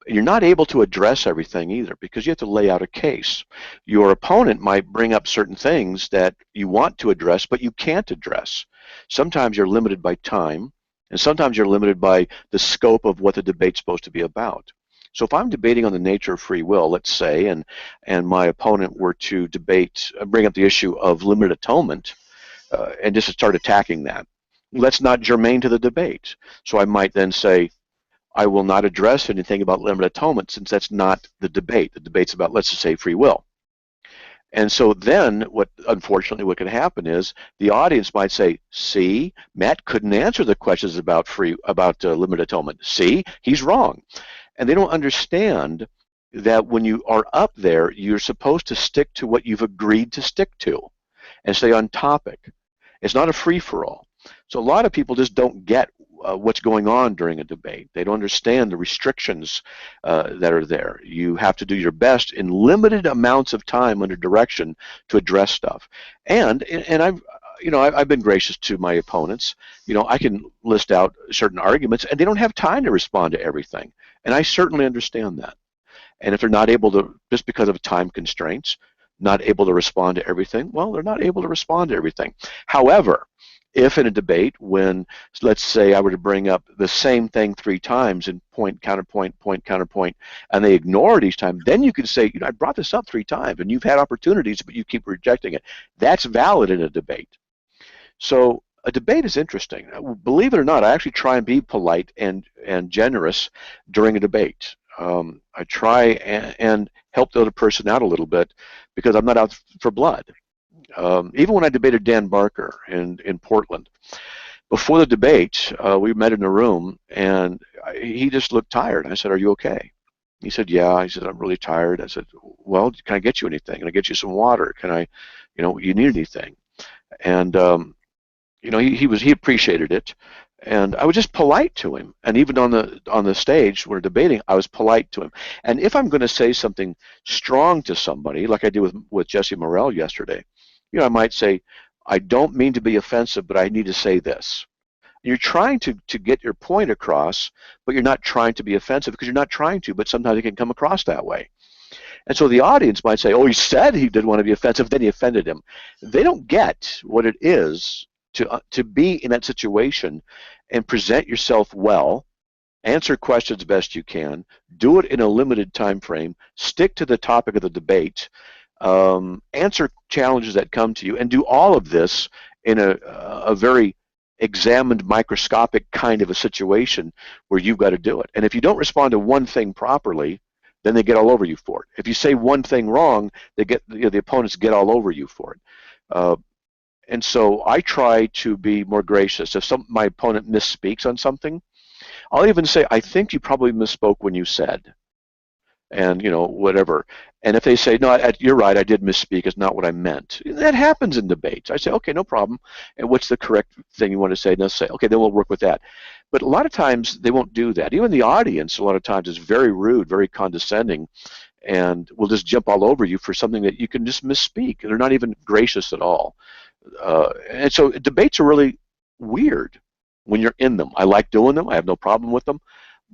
You're not able to address everything either because you have to lay out a case. Your opponent might bring up certain things that you want to address, but you can't address. Sometimes you're limited by time, and sometimes you're limited by the scope of what the debate's supposed to be about. So if I'm debating on the nature of free will, let's say, and my opponent were to bring up the issue of limited atonement, and just start attacking that, that's not germane to the debate. So I might then say, I will not address anything about limited atonement since that's not the debate. The debate's about, let's just say, free will. And so then unfortunately what can happen is the audience might say, see, Matt couldn't answer the questions about limited atonement. See, he's wrong. And they don't understand that when you are up there, you're supposed to stick to what you've agreed to stick to and stay on topic. It's not a free-for-all. So a lot of people just don't get what's going on during a debate. They don't understand the restrictions that are there. You have to do your best in limited amounts of time under direction to address stuff. And I've been gracious to my opponents. I can list out certain arguments, and they don't have time to respond to everything. And I certainly understand that. And if they're not able to, just because of time constraints, not able to respond to everything, well, they're not able to respond to everything. However, if in a debate, when, let's say, I were to bring up the same thing 3 times and point, counterpoint, and they ignore it each time, then you could say, I brought this up 3 times, and you've had opportunities, but you keep rejecting it. That's valid in a debate. So a debate is interesting. Believe it or not, I actually try and be polite and generous during a debate. I try and help the other person out a little bit because I'm not out for blood. Even when I debated Dan Barker in Portland, before the debate, we met in a room, and he just looked tired. I said, "Are you okay?" He said, "Yeah." He said, "I'm really tired." I said, "Well, can I get you anything? Can I get you some water? Can I, you need anything?" And he appreciated it, and I was just polite to him. And even on the stage when we're debating, I was polite to him. And if I'm going to say something strong to somebody, like I did with Jesse Morrell yesterday, I might say, I don't mean to be offensive, but I need to say this. You're trying to get your point across, but you're not trying to be offensive because you're not trying to, but sometimes it can come across that way. And so the audience might say, oh, he said he didn't want to be offensive, then he offended him. They don't get what it is to be in that situation and present yourself well answer questions best you can, do it in a limited time frame, stick to the topic of the debate, answer challenges that come to you, and do all of this in a very examined, microscopic kind of a situation where you've got to do it. And if you don't respond to one thing properly, then they get all over you for it. If you say one thing wrong, they get, the opponents get all over you for it. And so I try to be more gracious. If my opponent misspeaks on something, I'll even say, I think you probably misspoke when you said, and whatever. And if they say, no, you're right, I did misspeak, it's not what I meant. That happens in debates. I say, okay, no problem. And what's the correct thing you want to say? And they'll say, okay, then we'll work with that. But a lot of times they won't do that. Even the audience a lot of times is very rude, very condescending, and will just jump all over you for something that you can just misspeak. They're not even gracious at all. And so debates are really weird when you're in them. I like doing them. I have no problem with them.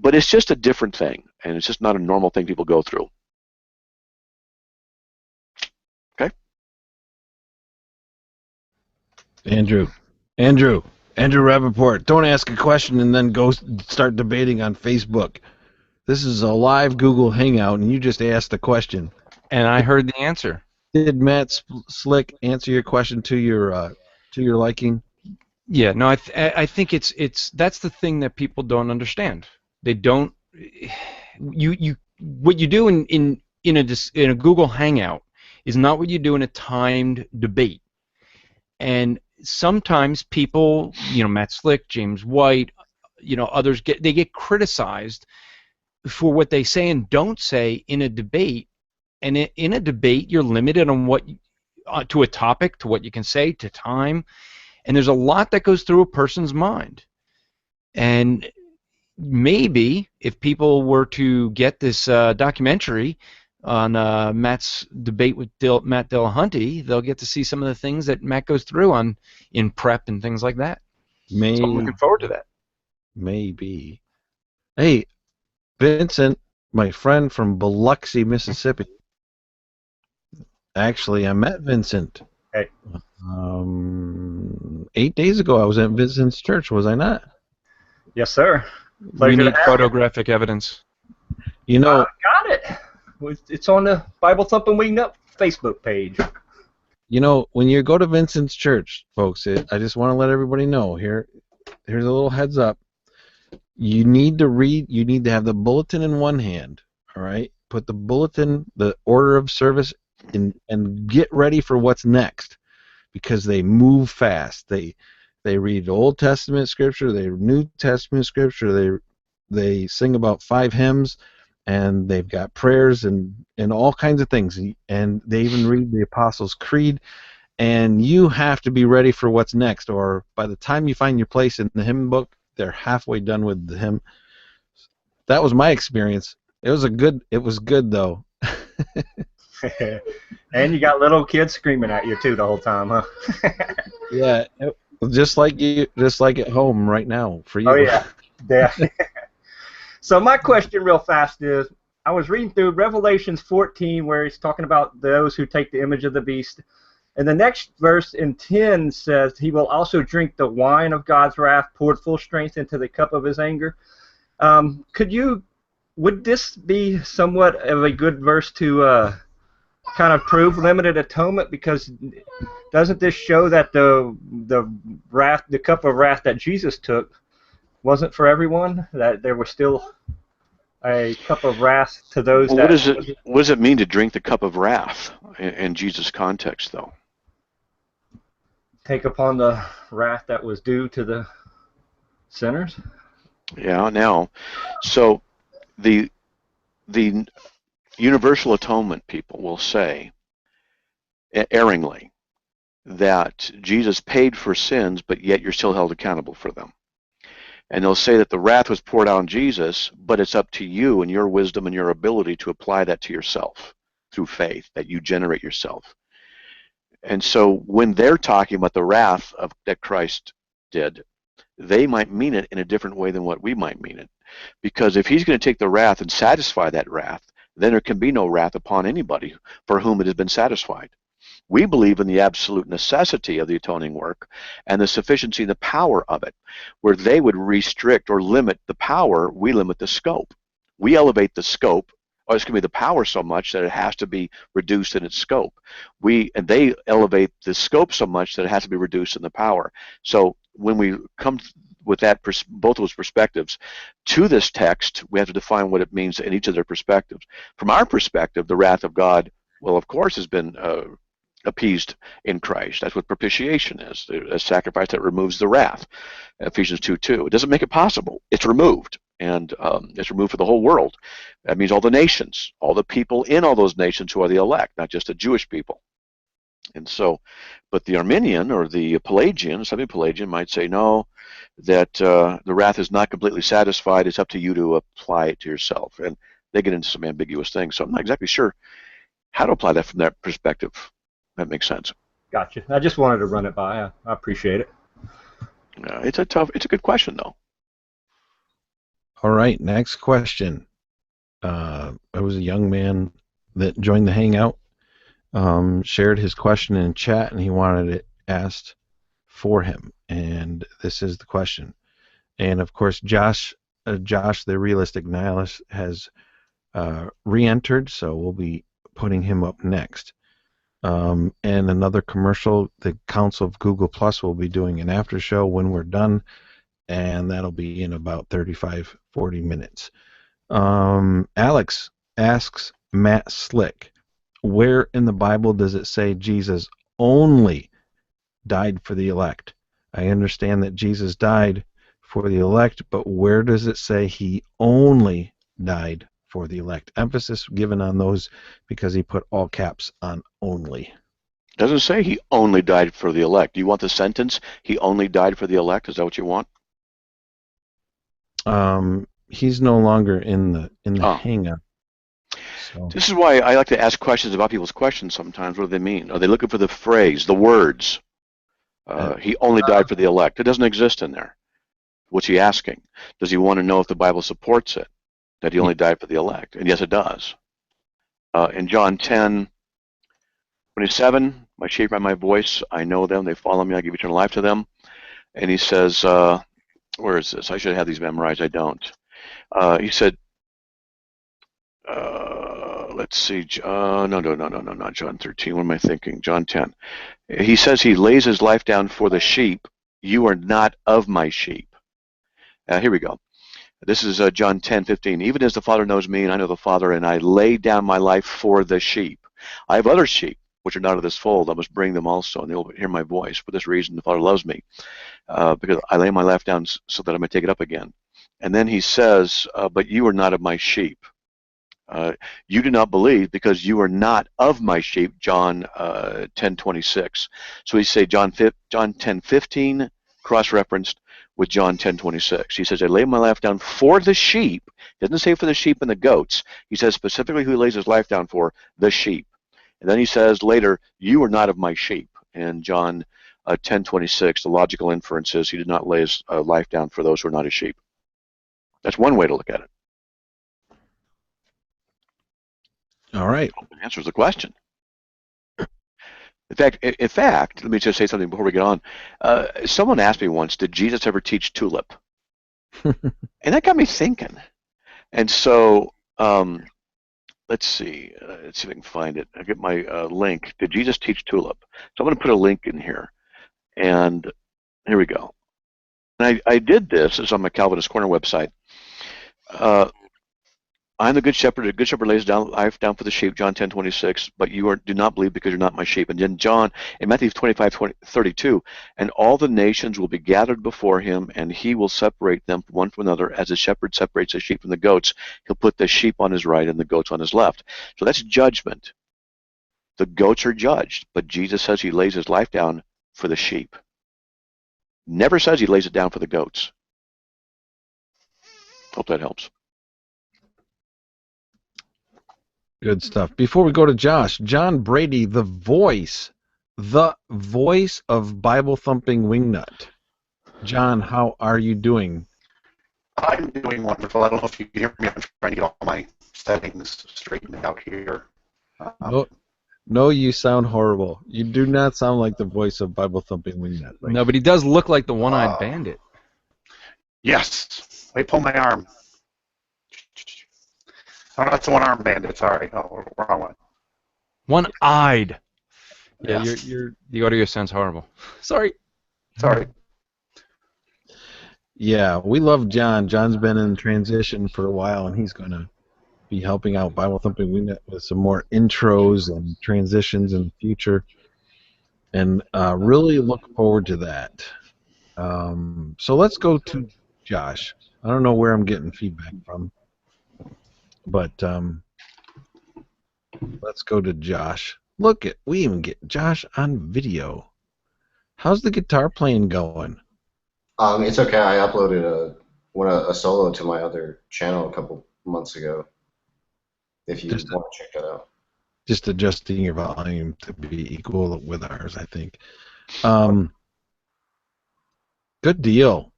But it's just a different thing, and it's just not a normal thing people go through. Okay? Andrew Rappaport, don't ask a question and then go start debating on Facebook. This is a live Google Hangout, and you just asked a question. And I heard the answer. Did Matt Slick answer your question to your liking? Yeah, no, I think it's that's the thing that people don't understand. They don't. What you do in a Google Hangout is not what you do in a timed debate. And sometimes people, Matt Slick, James White, others get criticized for what they say and don't say in a debate. And in a debate, you're limited on what to a topic, to what you can say, to time. And there's a lot that goes through a person's mind. And maybe if people were to get this documentary on Matt's debate with Matt Dillahunty, they'll get to see some of the things that Matt goes through in prep and things like that. So I'm looking forward to that. Maybe. Hey, Vincent, my friend from Biloxi, Mississippi. Actually, I met Vincent. Hey. 8 days ago, I was at Vincent's church, was I not? Yes, sir. We need photographic evidence. Got it. It's on the Bible Thumping Wingnut Facebook page. When you go to Vincent's church, folks, I just want to let everybody know here's a little heads up. You need to read. You need to have the bulletin in one hand. All right. Put the bulletin, the order of service, and get ready for what's next, because they move fast. They read Old Testament scripture, they read New Testament scripture, they sing about 5 hymns, and they've got prayers and all kinds of things, and they even read the Apostles' Creed, and you have to be ready for what's next, or by the time you find your place in the hymn book, they're halfway done with the hymn. That was my experience. It was good though. And you got little kids screaming at you too the whole time, huh? Yeah, just like at home right now for you. Oh yeah, yeah. So my question, real fast, is I was reading through Revelations 14 where he's talking about those who take the image of the beast, and the next verse in 10 says he will also drink the wine of God's wrath, poured full strength into the cup of his anger. Would this be somewhat of a good verse to kind of prove limited atonement, because doesn't this show that the cup of wrath that Jesus took wasn't for everyone, that there was still a cup of wrath to those what does it mean to drink the cup of wrath in Jesus' context, though? Take upon the wrath that was due to the sinners? Yeah, now, so the universal atonement people will say, erringly, that Jesus paid for sins, but yet you're still held accountable for them. And they'll say that the wrath was poured out on Jesus, but it's up to you and your wisdom and your ability to apply that to yourself through faith, that you generate yourself. And so when they're talking about the wrath that Christ did, they might mean it in a different way than what we might mean it. Because if he's going to take the wrath and satisfy that wrath, then there can be no wrath upon anybody for whom it has been satisfied. We believe in the absolute necessity of the atoning work and the sufficiency and the power of it. Where they would restrict or limit the power, we limit the scope. We elevate the scope, or excuse me, the power so much that it has to be reduced in its scope. And they elevate the scope so much that it has to be reduced in the power. So when we come with that, both those perspectives to this text, we have to define what it means in each of their perspectives. From our perspective, the wrath of God, well, of course, has been appeased in Christ. That's what propitiation is, a sacrifice that removes the wrath. Ephesians 2:2. It doesn't make it possible. It's removed, and it's removed for the whole world. That means all the nations, all the people in all those nations who are the elect, not just the Jewish people. And so, but the Arminian or the Pelagian, semi-Pelagian, might say no, that the wrath is not completely satisfied. It's up to you to apply it to yourself, and they get into some ambiguous things. So I'm not exactly sure how to apply that from that perspective. That makes sense. Gotcha. I just wanted to run it by. I appreciate it. It's a good question, though. All right, next question. It was a young man that joined the Hangout, shared his question in chat, and he wanted it asked for him. And this is the question. And of course, Josh, the realistic nihilist, has re-entered, so we'll be putting him up next. And another commercial, the Council of Google Plus will be doing an after show when we're done, and that'll be in about 35-40 minutes. Alex asks Matt Slick, where in the Bible does it say Jesus only died for the elect? I understand that Jesus died for the elect, but where does it say he only died for the elect? Emphasis given on those because he put all caps on only. Doesn't say he only died for the elect. Do you want the sentence, he only died for the elect? Is that what you want? He's no longer in the Hangout. So. This is why I like to ask questions about people's questions sometimes. What do they mean? Are they looking for the phrase, the words? He only died for the elect. It doesn't exist in there. What's he asking? Does he want to know if the Bible supports it, that he only died for the elect? And yes, it does. In John 10:27, my sheep hear my voice. I know them. They follow me. I give eternal life to them. And he says, where is this? I should have these memorized. I don't. He said, let's see. No, not John 13. What am I thinking? John 10. He says he lays his life down for the sheep. You are not of my sheep. Here we go. This is John 10:15. Even as the Father knows me, and I know the Father, and I lay down my life for the sheep. I have other sheep which are not of this fold. I must bring them also, and they will hear my voice. For this reason, the Father loves me, because I lay my life down so that I may take it up again. And then he says, but you are not of my sheep. You do not believe because you are not of my sheep, John 10:26. So he say John 10:15 cross-referenced with John 10:26. He says, I lay my life down for the sheep. He doesn't say for the sheep and the goats. He says specifically who he lays his life down for, the sheep. And then he says later, you are not of my sheep. And John 10:26, the logical inference is he did not lay his life down for those who are not his sheep. That's one way to look at it. All right. That answers the question. In fact, let me just say something before we get on. Someone asked me once, did Jesus ever teach tulip? And that got me thinking. And so, let's see if I can find it. I'll get my link. Did Jesus teach tulip? So I'm going to put a link in here. And here we go. And I did this. It's on my Calvinist Corner website. I'm the good shepherd. The good shepherd lays down life down for the sheep, John 10:26. But you do not believe because you're not my sheep. And then in Matthew 25:32, and all the nations will be gathered before him, and he will separate them one from another, as the shepherd separates the sheep from the goats. He'll put the sheep on his right and the goats on his left. So that's judgment. The goats are judged, but Jesus says he lays his life down for the sheep. Never says he lays it down for the goats. Hope that helps. Good stuff. Before we go to Josh, John Brady, the voice of Bible Thumping Wingnut. John, how are you doing? I'm doing wonderful. I don't know if you can hear me. I'm trying to get all my settings straightened out here. No, you sound horrible. You do not sound like the voice of Bible Thumping Wingnut. No, but he does look like the one-eyed bandit. Yes. Let me pull my arm. Oh, that's the one-arm bandit. Sorry. Oh, wrong one. One-eyed. Yeah, Yes. the audio sounds horrible. Sorry. Sorry. Yeah, we love John. John's been in transition for a while, and he's going to be helping out Bible Thumping Wingnut with some more intros and transitions in the future. And really look forward to that. So let's go to Josh. I don't know where I'm getting feedback from, but let's go to Josh. Look, we even get Josh on video. How's the guitar playing going? It's okay. I uploaded a solo to my other channel a couple months ago. If you want to check that out. Just adjusting your volume to be equal with ours, I think. Good deal.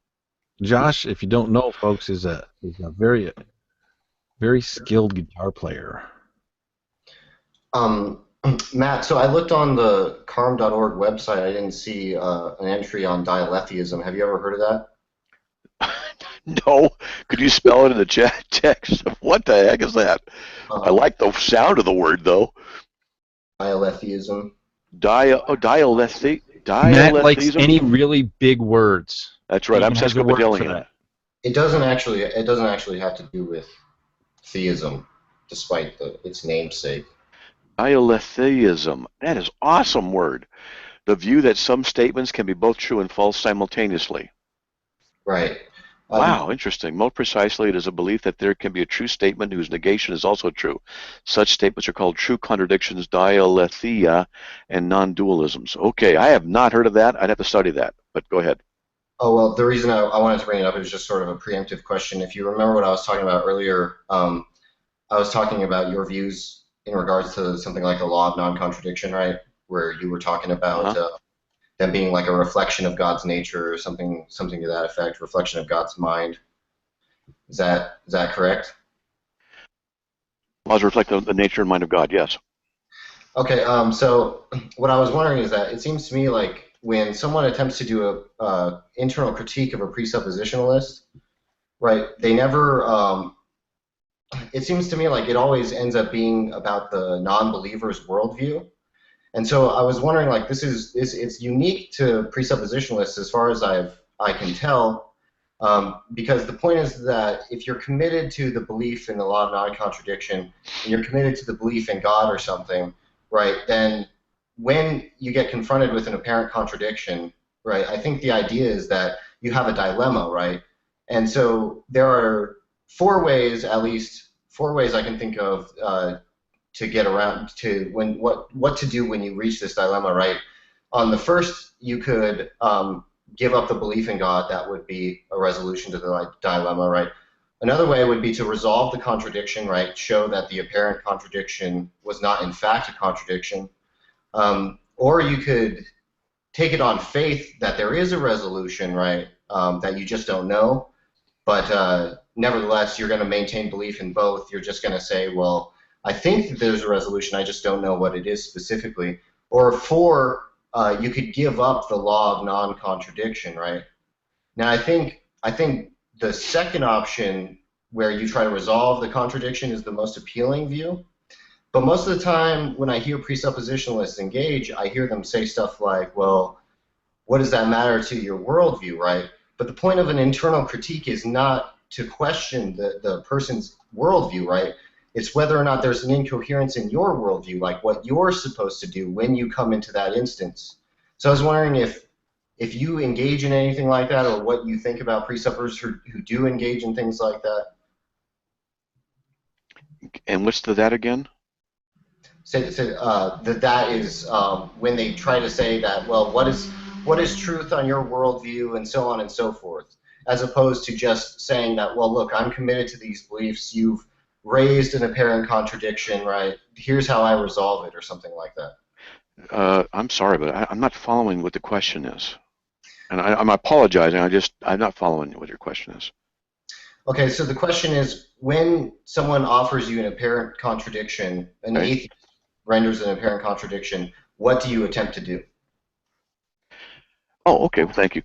Josh, if you don't know, folks, is a very, very skilled guitar player. Matt, so I looked on the carm.org website. I didn't see an entry on dialetheism. Have you ever heard of that? No. Could you spell it in the chat text? What the heck is that? I like the sound of the word, though. Dialetheism. Dialetheism. Matt likes any really big words. That's right. I'm just telling you. It doesn't actually have to do with theism, despite its namesake. Dialetheism. That is awesome word. The view that some statements can be both true and false simultaneously. Right. Wow, interesting. More precisely, it is a belief that there can be a true statement whose negation is also true. Such statements are called true contradictions, dialetheia, and non-dualisms. Okay, I have not heard of that. I'd have to study that, but go ahead. Oh, well, the reason I wanted to bring it up is just sort of a preemptive question. If you remember what I was talking about earlier, I was talking about your views in regards to something like the law of non-contradiction, right? Where you were talking about them being like a reflection of God's nature or something to that effect, reflection of God's mind. Is that correct? Laws reflect the nature and mind of God, yes. Okay, so what I was wondering is that it seems to me like when someone attempts to do a internal critique of a presuppositionalist, right, they never, it seems to me like it always ends up being about the non-believer's worldview. And so I was wondering, like, it's unique to presuppositionalists as far as I can tell, because the point is that if you're committed to the belief in the law of non-contradiction, and you're committed to the belief in God or something, right, then when you get confronted with an apparent contradiction, right, I think the idea is that you have a dilemma, right? And so there are at least four ways I can think of to get around to what to do when you reach this dilemma, right? On the first, you could give up the belief in God. That would be a resolution to the dilemma, right? Another way would be to resolve the contradiction, right? Show that the apparent contradiction was not in fact a contradiction. Or you could take it on faith that there is a resolution, right? That you just don't know. But nevertheless, you're going to maintain belief in both. You're just going to say, well, I think that there's a resolution, I just don't know what it is specifically. Or four, you could give up the law of non-contradiction, right? Now, I think the second option, where you try to resolve the contradiction, is the most appealing view. But most of the time, when I hear presuppositionalists engage, I hear them say stuff like, well, what does that matter to your worldview, right? But the point of an internal critique is not to question the person's worldview, right? It's whether or not there's an incoherence in your worldview, like what you're supposed to do when you come into that instance. So I was wondering if you engage in anything like that, or what you think about presuppers who do engage in things like that. And what's that again? That is when they try to say that, well, what is truth on your worldview, and so on and so forth, as opposed to just saying that, well, look, I'm committed to these beliefs, you've raised an apparent contradiction, right? Here's how I resolve it, or something like that. I'm sorry, but I'm not following what the question is. And I'm apologizing, I'm not following what your question is. Okay, so the question is, when someone offers you an apparent contradiction, an atheist renders an apparent contradiction, what do you attempt to do? Oh, okay. Well, thank you.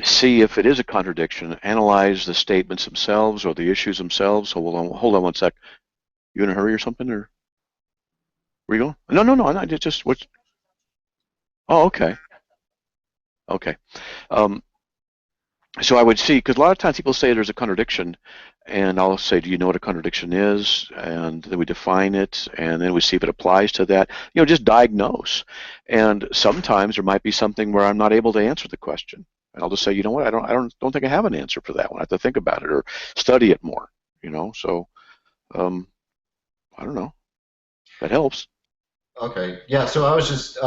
See if it is a contradiction. Analyze the statements themselves or the issues themselves. So hold on one sec. You in a hurry or something, or where you going? No, no, no. I'm not. Just what's? Oh, okay. Okay. Um, so I would see, because a lot of times people say there's a contradiction, and I'll say, do you know what a contradiction is? And then we define it, and then we see if it applies to that. You know, just diagnose. And sometimes there might be something where I'm not able to answer the question, and I'll just say, you know what, I don't think I have an answer for that one. I have to think about it or study it more. You know, so I don't know. That helps. Okay. Yeah. So I was just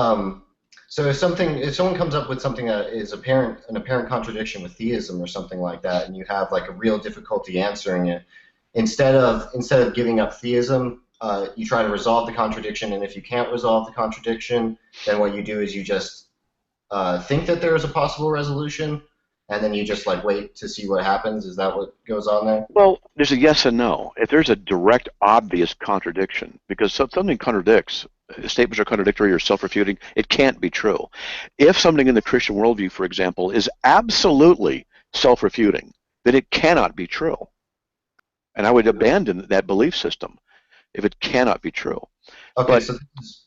so if someone comes up with something that is an apparent contradiction with theism or something like that, and you have like a real difficulty answering it, instead of giving up theism, you try to resolve the contradiction, and if you can't resolve the contradiction, then what you do is you just think that there is a possible resolution, and then you just like wait to see what happens. Is that what goes on there? Well, there's a yes and no. If there's a direct, obvious contradiction, because something contradicts, statements are contradictory or self-refuting, it can't be true. If something in the Christian worldview, for example, is absolutely self-refuting, then it cannot be true. And I would abandon that belief system if it cannot be true. Okay. But So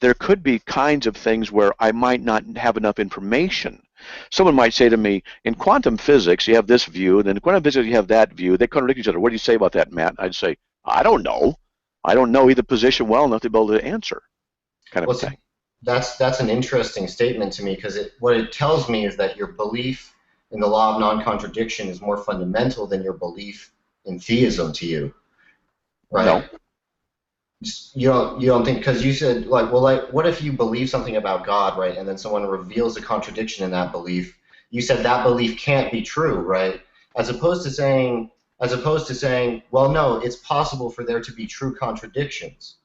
there could be kinds of things where I might not have enough information. Someone might say to me, in quantum physics, you have this view, and then in quantum physics, you have that view. They contradict each other. What do you say about that, Matt? I'd say, I don't know. I don't know either position well enough to be able to answer, kind of well, a thing. that's an interesting statement to me because what it tells me is that your belief in the law of non-contradiction is more fundamental than your belief in theism to you, right? No. You don't think, because you said like, well, like what if you believe something about God, right, and then someone reveals a contradiction in that belief? You said that belief can't be true, right? As opposed to saying, well, no, it's possible for there to be true contradictions.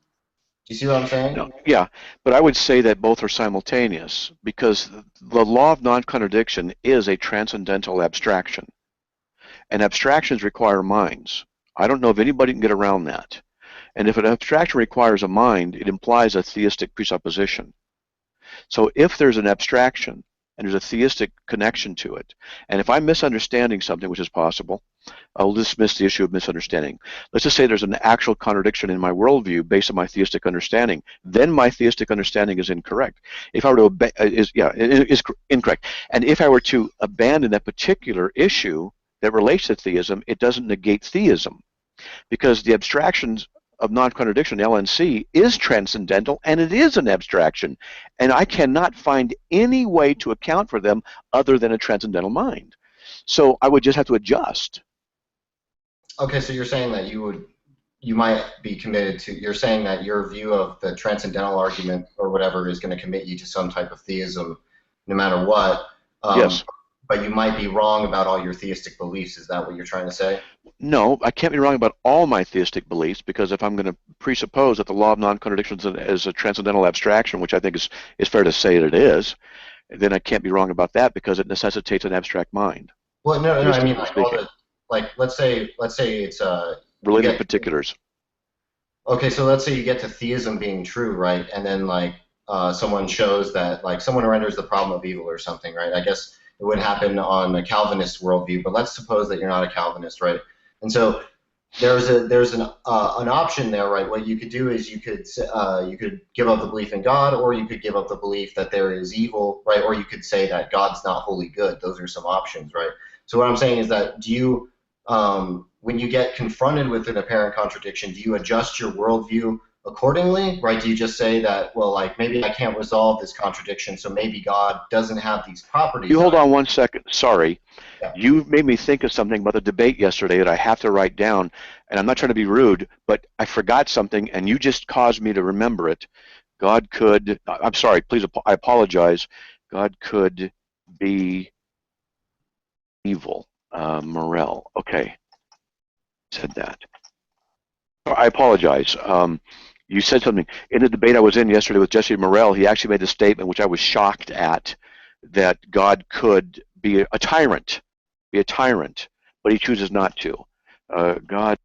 Do you see what I'm saying? No, yeah, but I would say that both are simultaneous because the law of non-contradiction is a transcendental abstraction, and abstractions require minds. I don't know if anybody can get around that. And if an abstraction requires a mind, it implies a theistic presupposition. So if there's an abstraction and there's a theistic connection to it, and if I'm misunderstanding something, which is possible, I'll dismiss the issue of misunderstanding. Let's just say there's an actual contradiction in my worldview based on my theistic understanding. Then my theistic understanding is incorrect. If I were to is incorrect. And if I were to abandon that particular issue that relates to theism, it doesn't negate theism because the abstractions of non-contradiction, LNC, is transcendental and it is an abstraction. And I cannot find any way to account for them other than a transcendental mind. So I would just have to adjust. Okay, so you're saying that you might be committed to, you're saying that your view of the transcendental argument or whatever is going to commit you to some type of theism no matter what. Yes. But you might be wrong about all your theistic beliefs. Is that what you're trying to say? No, I can't be wrong about all my theistic beliefs because if I'm going to presuppose that the law of non-contradiction is a transcendental abstraction, which I think is fair to say that it is, then I can't be wrong about that because it necessitates an abstract mind. Well, no, I mean Speaking. let's say it's Related particulars. Okay, so let's say you get to theism being true, right? And then like someone shows that like someone renders the problem of evil or something, right? I guess it would happen on a Calvinist worldview, but let's suppose that you're not a Calvinist, right? And so there's an option there, right? What you could do is you could give up the belief in God, or you could give up the belief that there is evil, right? Or you could say that God's not wholly good. Those are some options, right? So what I'm saying is that when you get confronted with an apparent contradiction, do you adjust your worldview accordingly, right? Do you just say that, well, like maybe I can't resolve this contradiction, so maybe God doesn't have these properties? You hold on one second. Sorry. Yeah. You made me think of something about the debate yesterday that I have to write down, and I'm not trying to be rude, but I forgot something, and you just caused me to remember it. God could, I'm sorry, please, I apologize. God could be evil. Morel. Okay. Said that. I apologize. You said something in the debate I was in yesterday with Jesse Morel. He actually made a statement which I was shocked at, that God could be a tyrant, but he chooses not to. God.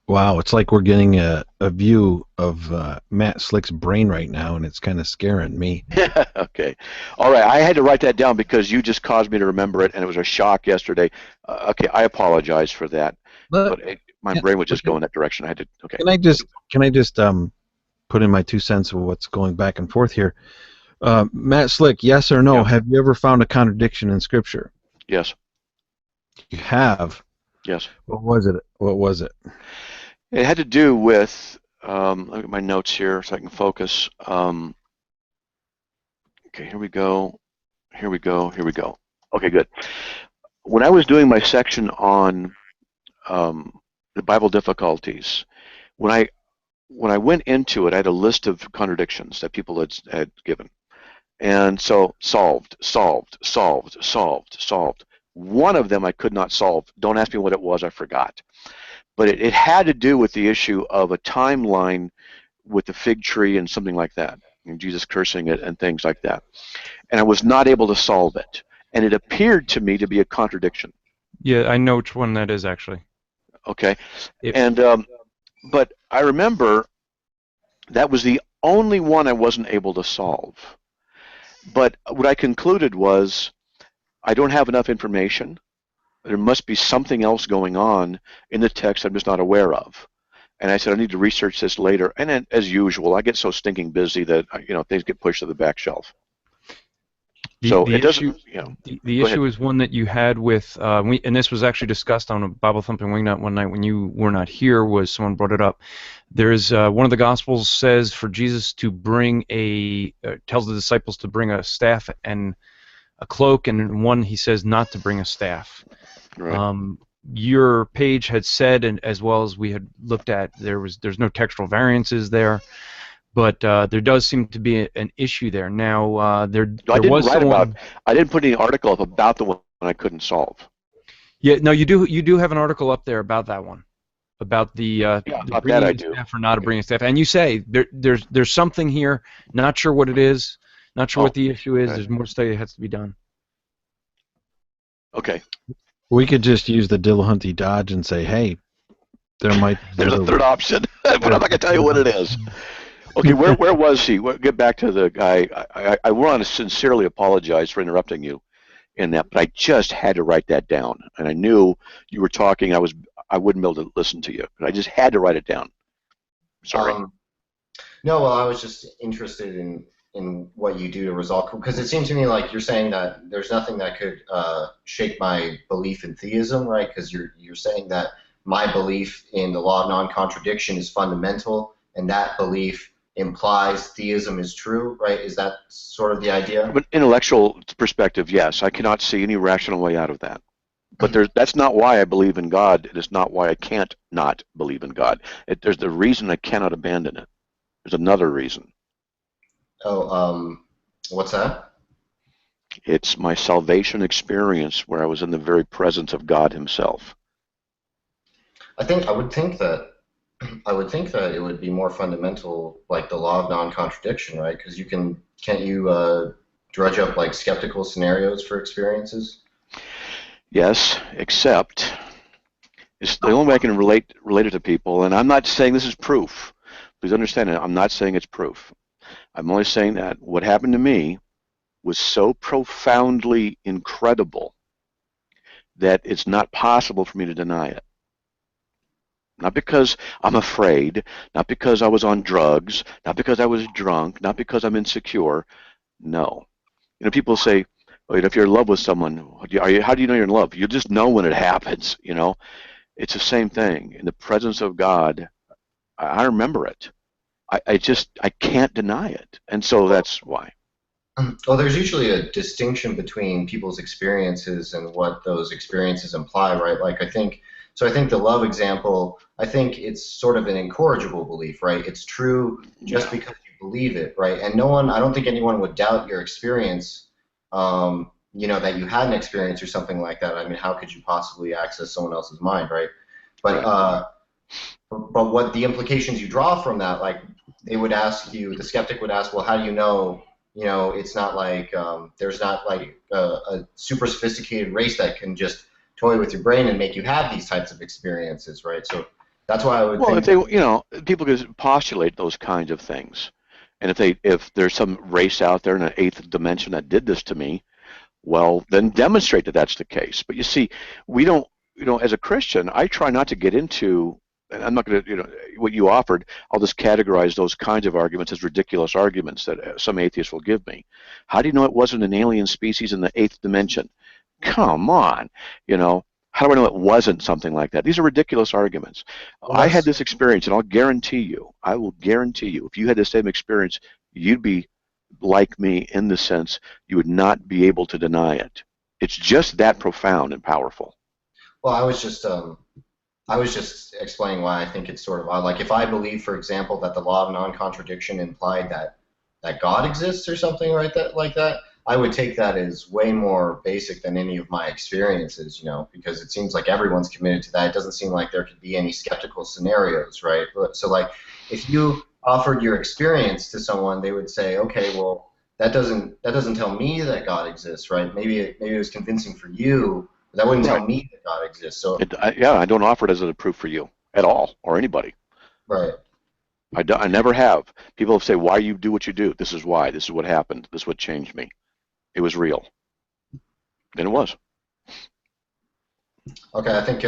Wow, it's like we're getting a view of Matt Slick's brain right now, and it's kind of scaring me. Okay. All right. I had to write that down because you just caused me to remember it, and it was a shock yesterday. Okay. I apologize for that, But but my yeah, brain would but just go in that direction. I had to. Okay. can I just put in my 2 cents of what's going back and forth here? Matt Slick, yes or no? Yeah. Have you ever found a contradiction in Scripture? Yes. You have. Yes. What was it? What was it? It had to do with. Look at my notes here so I can focus. Okay. Here we go. Here we go. Here we go. Okay. Good. When I was doing my section on the Bible difficulties, when I went into it, I had a list of contradictions that people had given. And so solved, solved, solved, solved, solved. One of them I could not solve. Don't ask me what it was, I forgot. But it had to do with the issue of a timeline with the fig tree and something like that, and Jesus cursing it and things like that. And I was not able to solve it. And it appeared to me to be a contradiction. Yeah, I know which one that is actually. Okay. It, And but I remember that was the only one I wasn't able to solve. But what I concluded was I don't have enough information. There must be something else going on in the text I'm just not aware of. And I said I need to research this later. And then, as usual, I get so stinking busy that things get pushed to the back shelf. So the it doesn't. issue the Go ahead. issue is one that you had with and this was actually discussed on a Bible Thumping Wingnut one night when you were not here. Was someone brought it up? There's one of the Gospels says for Jesus to bring tells the disciples to bring a staff and a cloak, and in one he says not to bring a staff. Right. Your page had said, and as well as we had looked at, there's no textual variances there, but there does seem to be an issue there. Now there was someone. I didn't put any article up about the one I couldn't solve. Yeah, no, you do have an article up there about that one, about the About bringing that I in do. staff or not bringing staff, and you say there's something here, not sure what it is, not sure what the issue is. okay. There's more study that has to be done. Okay. We could just use the Dillahunty Dodge and say, hey, there might be There's a third option, but I'm not gonna tell you what it is. Okay, where was he? Get back to the guy. I want to sincerely apologize for interrupting you in that, but I just had to write that down, and I knew you were talking. I wouldn't be able to listen to you, but I just had to write it down. Sorry. No, well, I was just interested in what you do to resolve, because it seemed to me like you're saying that there's nothing that could shake my belief in theism, right? Because you're saying that my belief in the law of non-contradiction is fundamental, and that belief implies theism is true, right? Is that sort of the idea? From an intellectual perspective, yes, I cannot see any rational way out of that. But that's not why I believe in God. It is not why I can't not believe in God. There's the reason I cannot abandon it. There's another reason. Oh, what's that? It's my salvation experience where I was in the very presence of God Himself. I would think that it would be more fundamental, like the law of non-contradiction, right? Because can't you drudge up like skeptical scenarios for experiences? Yes, except it's the only way I can relate it to people, and I'm not saying this is proof. Please understand it. I'm not saying it's proof. I'm only saying that what happened to me was so profoundly incredible that it's not possible for me to deny it. Not because I'm afraid, not because I was on drugs, not because I was drunk, not because I'm insecure. No. People say, well, if you're in love with someone, how do you know you're in love? You just know when it happens, It's the same thing. In the presence of God, I remember it. I can't deny it. And so that's why. Well, there's usually a distinction between people's experiences and what those experiences imply, right? I think the love example, I think it's sort of an incorrigible belief, right? It's true just because you believe it, right? And I don't think anyone would doubt your experience, that you had an experience or something like that. I mean, how could you possibly access someone else's mind, right? But what the implications you draw from that, like the skeptic would ask, well, how do you know? It's not like there's not like a super sophisticated race that can just toy with your brain and make you have these types of experiences, right? So That's why I would Well, think if they, that. people could postulate those kinds of things, and if there's some race out there in an eighth dimension that did this to me, well, then demonstrate that that's the case. But you see, we don't, as a Christian, I try not to get into, and I'm not going to, what you offered, I'll just categorize those kinds of arguments as ridiculous arguments that some atheists will give me. How do you know it wasn't an alien species in the eighth dimension? Come on, you know. How do I know it wasn't something like that? These are ridiculous arguments. Well, I had that's this experience, and I will guarantee you, if you had the same experience, you'd be like me in the sense you would not be able to deny it. It's just that profound and powerful. well. I was just explaining why I think it's sort of odd. Like if I believe, for example, that the law of non-contradiction implied that God exists or something right that like that, I would take that as way more basic than any of my experiences, because it seems like everyone's committed to that. It doesn't seem like there could be any skeptical scenarios, right? So like if you offered your experience to someone, they would say, okay, well, that doesn't tell me that God exists, right? Maybe it was convincing for you, but that wouldn't tell Right. me that God exists. So I don't offer it as a proof for you at all or anybody. right. I never have. People say, why you do what you do? This is why. This is what happened. This is what changed me. It was real. And it was. Okay, I think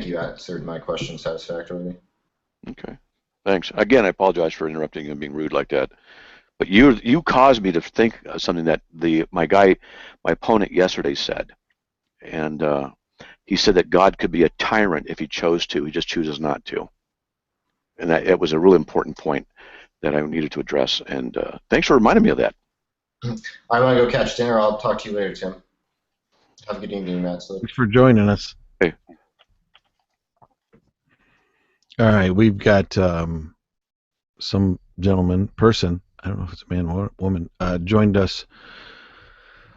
you answered my question satisfactorily. Okay. Thanks. Again, I apologize for interrupting and being rude like that. But you caused me to think of something that my opponent yesterday said. And he said that God could be a tyrant if he chose to. He just chooses not to. And it was a really important point that I needed to address. And thanks for reminding me of that. I want to go catch dinner. I'll talk to you later, Tim. Have a good evening, Matt. Thanks for joining us. Hey. All right, we've got some person, I don't know if it's a man or woman, joined us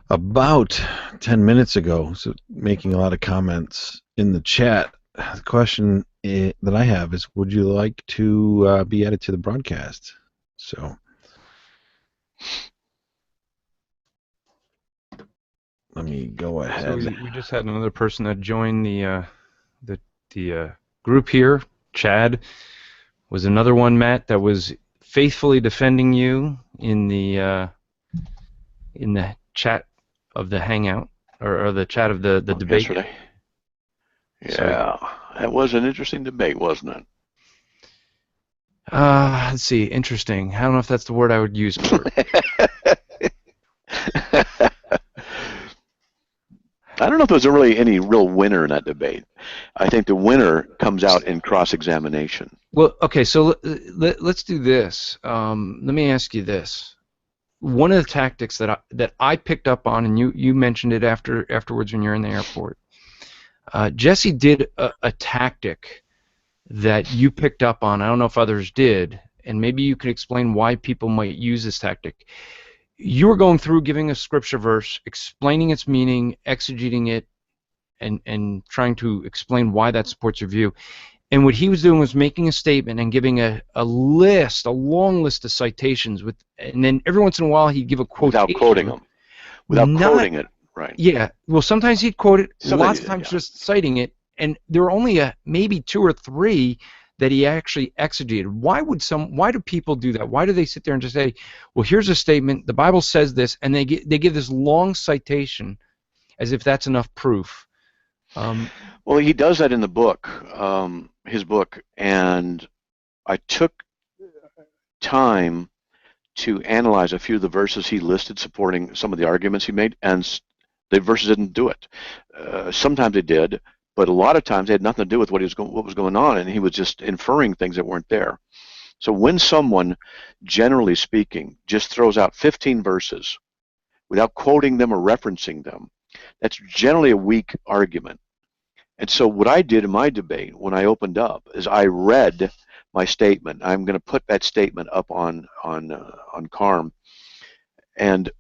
about 10 minutes ago, so making a lot of comments in the chat. The question that I have is, would you like to be added to the broadcast? So let me go ahead. So we just had another person that joined the group here. Chad was another one, Matt, that was faithfully defending you in the chat of the hangout or the chat of the debate yesterday. Yeah, that was an interesting debate, wasn't it? Let's see, interesting. I don't know if that's the word I would use for it. I don't know if there's really any real winner in that debate. I think the winner comes out in cross-examination. Well, okay, so let's do this. Let me ask you this. One of the tactics that I picked up on, and you mentioned it afterwards when you're in the airport, Jesse did a tactic that you picked up on. I don't know if others did, and maybe you could explain why people might use this tactic. You were going through giving a scripture verse, explaining its meaning, exegeting it, and trying to explain why that supports your view. And what he was doing was making a statement and giving a long list of citations, and then every once in a while he'd give a quotation. Without quoting them. Quoting it, right. Yeah. Well, sometimes he'd quote it, lots of did, times yeah. just citing it, and there were only maybe 2 or 3 that he actually exegeted. Why do people do that? Why do they sit there and just say, well, here's a statement, the Bible says this, and they give this long citation as if that's enough proof? Well, he does that in the book, his book, and I took time to analyze a few of the verses he listed supporting some of the arguments he made, and the verses didn't do it. Sometimes they did, but a lot of times they had nothing to do with what was going on, and he was just inferring things that weren't there. So when someone, generally speaking, just throws out 15 verses without quoting them or referencing them, that's generally a weak argument. And so what I did in my debate when I opened up is I read my statement. I'm going to put that statement up on CARM, and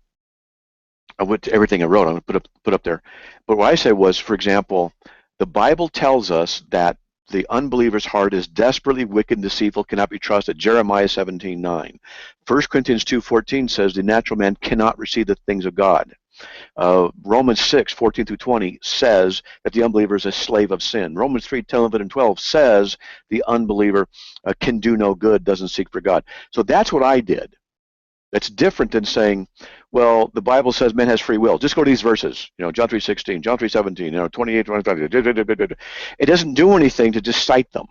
I went to everything I wrote. I'm going to put up there. But what I said was, for example, the Bible tells us that the unbeliever's heart is desperately wicked and deceitful, cannot be trusted. Jeremiah 17:9. 1 Corinthians 2:14 says the natural man cannot receive the things of God. Romans 6:14 through 20 says that the unbeliever is a slave of sin. Romans 3:10 and 12 says the unbeliever can do no good, doesn't seek for God. So that's what I did. That's different than saying, well, the Bible says man has free will. Just go to these verses, John 3:16, John 3:17, 28, 25. It doesn't do anything to just cite them.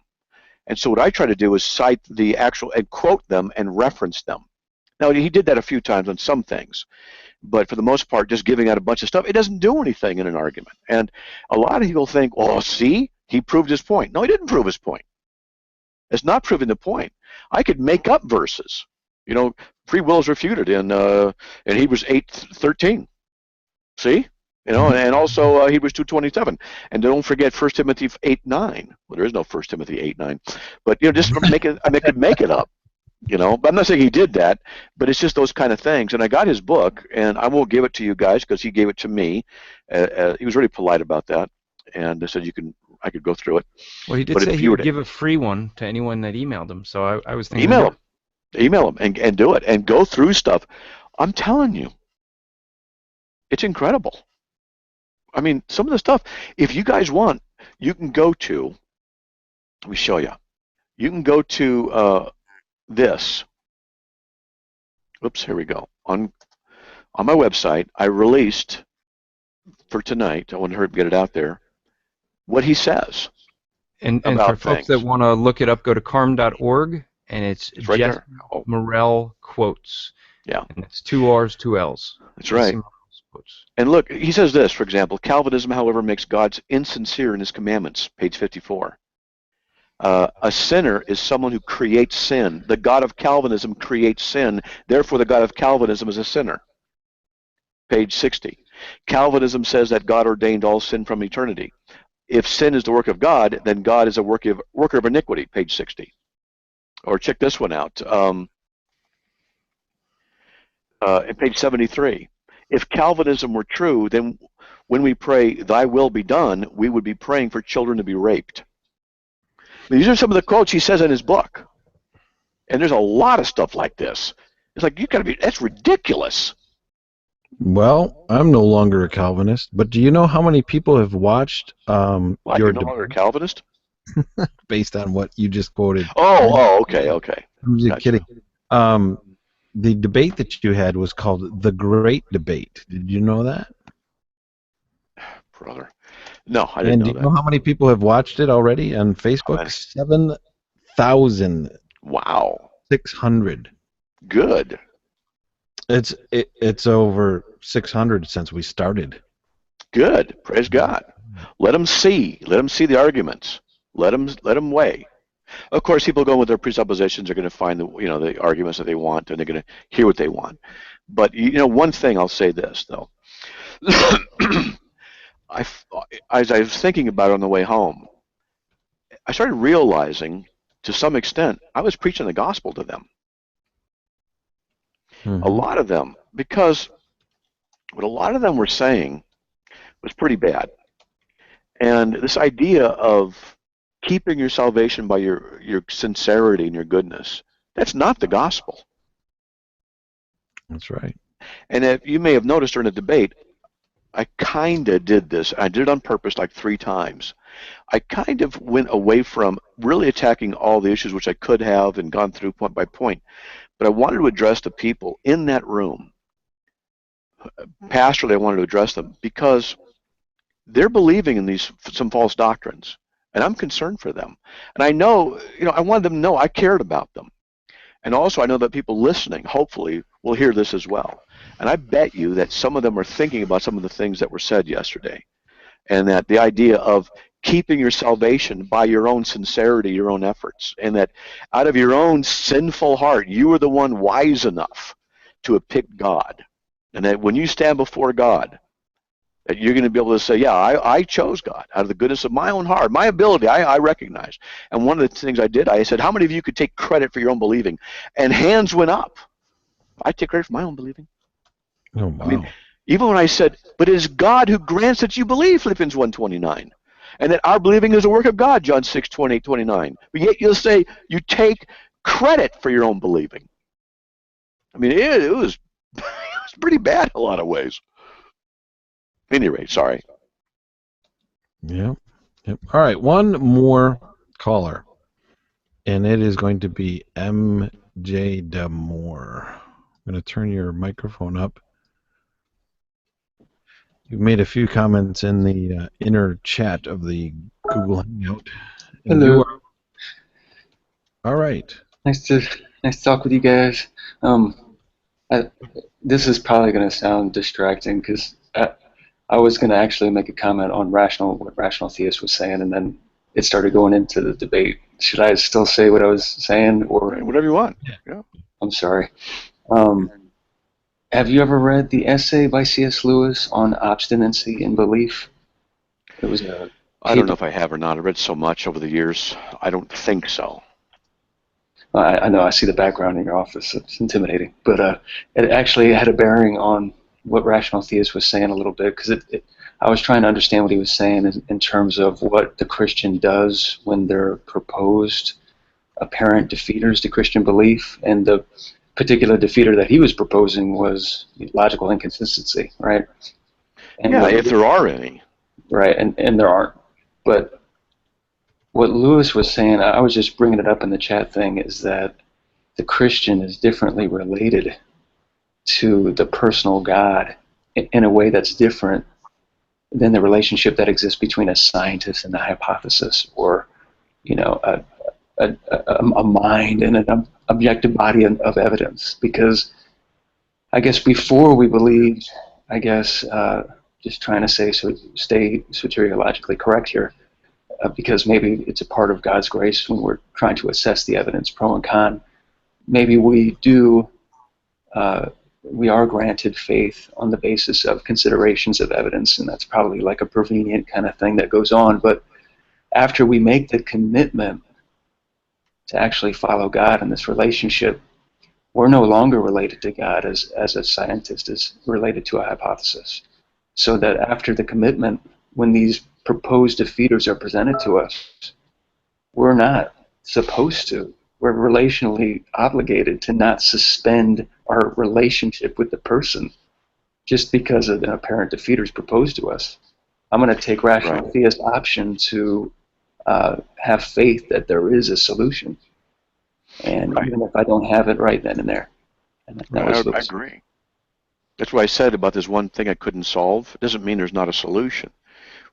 And so what I try to do is cite the actual and quote them and reference them. Now, he did that a few times on some things, but for the most part, just giving out a bunch of stuff, it doesn't do anything in an argument. And a lot of people think, oh, see, he proved his point. No, he didn't prove his point. It's not proving the point. I could make up verses. Free will is refuted in Hebrews 8:13. See? And also Hebrews 2:27. And don't forget 1 Timothy 8:9. Well, there is no 1 Timothy 8:9. But just make it up. But I'm not saying he did that, but it's just those kind of things. And I got his book, and I won't give it to you guys because he gave it to me. He was really polite about that, and I said I could go through it. Well, he did say he would give a free one to anyone that emailed him. So I was thinking email him and do it and go through stuff. I'm telling you, it's incredible. I mean, some of the stuff, if you guys want, you can go to, let me show you. You can go to this. Oops, here we go. On my website, I released for tonight, I want to get it out there, what he says. And for folks that want to look it up, go to carm.org, and it's right Jeff there. Morel Quotes. Yeah. And it's 2 R's, 2 L's. That's right. And look, he says this, for example, Calvinism, however, makes God insincere in his commandments, page 54. A sinner is someone who creates sin. The God of Calvinism creates sin. Therefore, the God of Calvinism is a sinner. Page 60. Calvinism says that God ordained all sin from eternity. If sin is the work of God, then God is a worker of iniquity. Page 60. Or check this one out. At page 73. If Calvinism were true, then when we pray, thy will be done, we would be praying for children to be raped. These are some of the quotes he says in his book. And there's a lot of stuff like this. It's like, that's ridiculous. Well, I'm no longer a Calvinist, but do you know how many people have watched you're no longer a Calvinist? Based on what you just quoted. Oh, okay. I'm just kidding. The debate that you had was called The Great Debate. Did you know that? Brother. No, I didn't know that. And do you know how many people have watched it already on Facebook? 7,000. Wow. 600. Good. It's over 600 since we started. Good. Praise God. Let them see. Let them see the arguments. Let them weigh. Of course, people go with their presuppositions are going to find the arguments that they want, and they're going to hear what they want. But one thing I'll say this though. As I was thinking about it on the way home, I started realizing, to some extent, I was preaching the gospel to them. Mm-hmm. A lot of them, because what a lot of them were saying was pretty bad. And this idea of keeping your salvation by your sincerity and your goodness, that's not the gospel. That's right. And if you may have noticed during the debate, I kind of did this. I did it on purpose like 3 times. I kind of went away from really attacking all the issues, which I could have and gone through point by point. But I wanted to address the people in that room. Pastorally, I wanted to address them because they're believing in some false doctrines, and I'm concerned for them. And I know, I wanted them to know I cared about them. And also, I know that people listening, hopefully, will hear this as well. And I bet you that some of them are thinking about some of the things that were said yesterday, and that the idea of keeping your salvation by your own sincerity, your own efforts, and that out of your own sinful heart, you are the one wise enough to have picked God. And that when you stand before God, that you're going to be able to say, yeah, I chose God out of the goodness of my own heart, my ability, I recognize. And one of the things I did, I said, how many of you could take credit for your own believing? And hands went up. I take credit for my own believing. Oh, wow. I mean, even when I said, but it is God who grants that you believe, Philippians 1:29. And that our believing is a work of God, John 6:28-29. But yet you'll say you take credit for your own believing. I mean, it was pretty bad in a lot of ways. any rate, sorry. Yep. Yep. All right, one more caller, and it is going to be MJ Damore. I'm going to turn your microphone up. You've made a few comments in the inner chat of the Google Hangout. And Hello. you are all right. Nice to talk with you guys. This is probably going to sound distracting because I was going to actually make a comment on what rational theist was saying, and then it started going into the debate. Should I still say what I was saying, or whatever you want? Yeah. I'm sorry. Have you ever read the essay by C.S. Lewis on obstinacy in belief? It was a I don't know if I have or not. I read so much over the years. I don't think so. I know, I see the background in your office. It's intimidating. But it actually had a bearing on what Rational Theist was saying a little bit, because I was trying to understand what he was saying in terms of what the Christian does when they're proposed apparent defeaters to Christian belief. And the particular defeater that he was proposing was logical inconsistency, right? And yeah, if there are any. Right, and there aren't. But what Lewis was saying, I was just bringing it up in the chat thing, is that the Christian is differently related to the personal God in a way that's different than the relationship that exists between a scientist and a hypothesis, or a mind and an objective body of evidence. Because I guess before we believed, just trying to stay soteriologically correct here, because maybe it's a part of God's grace when we're trying to assess the evidence, pro and con. Maybe we are granted faith on the basis of considerations of evidence, and that's probably like a prevenient kind of thing that goes on. But after we make the commitment to actually follow God in this relationship, we're no longer related to God as a scientist is related to a hypothesis. So that after the commitment, when these proposed defeaters are presented to us, we're not supposed to. We're relationally obligated to not suspend our relationship with the person just because an apparent defeater is proposed to us. I'm going to take rational theist option to have faith that there is a solution, and even if I don't have it right then and there. And I agree. That's what I said about this one thing I couldn't solve. It doesn't mean there's not a solution.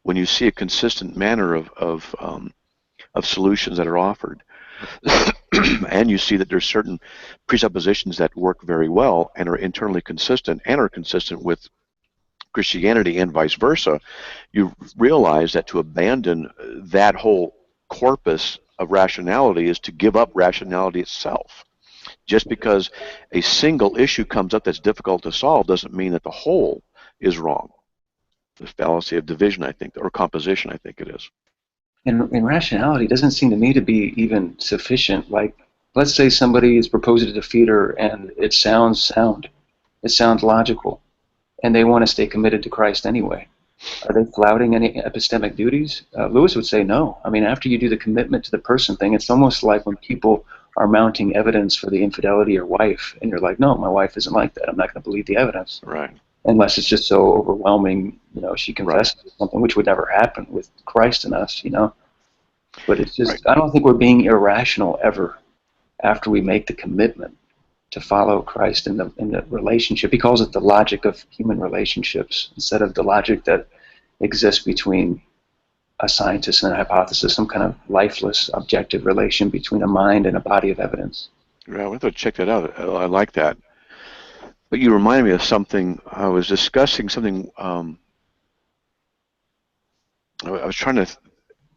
When you see a consistent manner of solutions that are offered, and you see that there's certain presuppositions that work very well and are internally consistent and are consistent with Christianity and vice versa, you realize that to abandon that whole corpus of rationality is to give up rationality itself. Just because a single issue comes up that's difficult to solve doesn't mean that the whole is wrong. The fallacy of division, I think, or composition, I think it is. And rationality doesn't seem to me to be even sufficient. Like, let's say somebody is proposing a defeater and it sounds sound. It sounds logical. And they want to stay committed to Christ anyway. Are they flouting any epistemic duties? Lewis would say no. I mean, after you do the commitment to the person thing, it's almost like when people are mounting evidence for the infidelity of your wife, and you're like, no, my wife isn't like that. I'm not going to believe the evidence. Right. Unless it's just so overwhelming, she confesses something, which would never happen with Christ in us, But it's just, I don't think we're being irrational ever after we make the commitment to follow Christ in the relationship. He calls it the logic of human relationships instead of the logic that exists between a scientist and a hypothesis, some kind of lifeless, objective relation between a mind and a body of evidence. Yeah, I have to check that out. I like that. But you reminded me of something. I was discussing something. I was trying to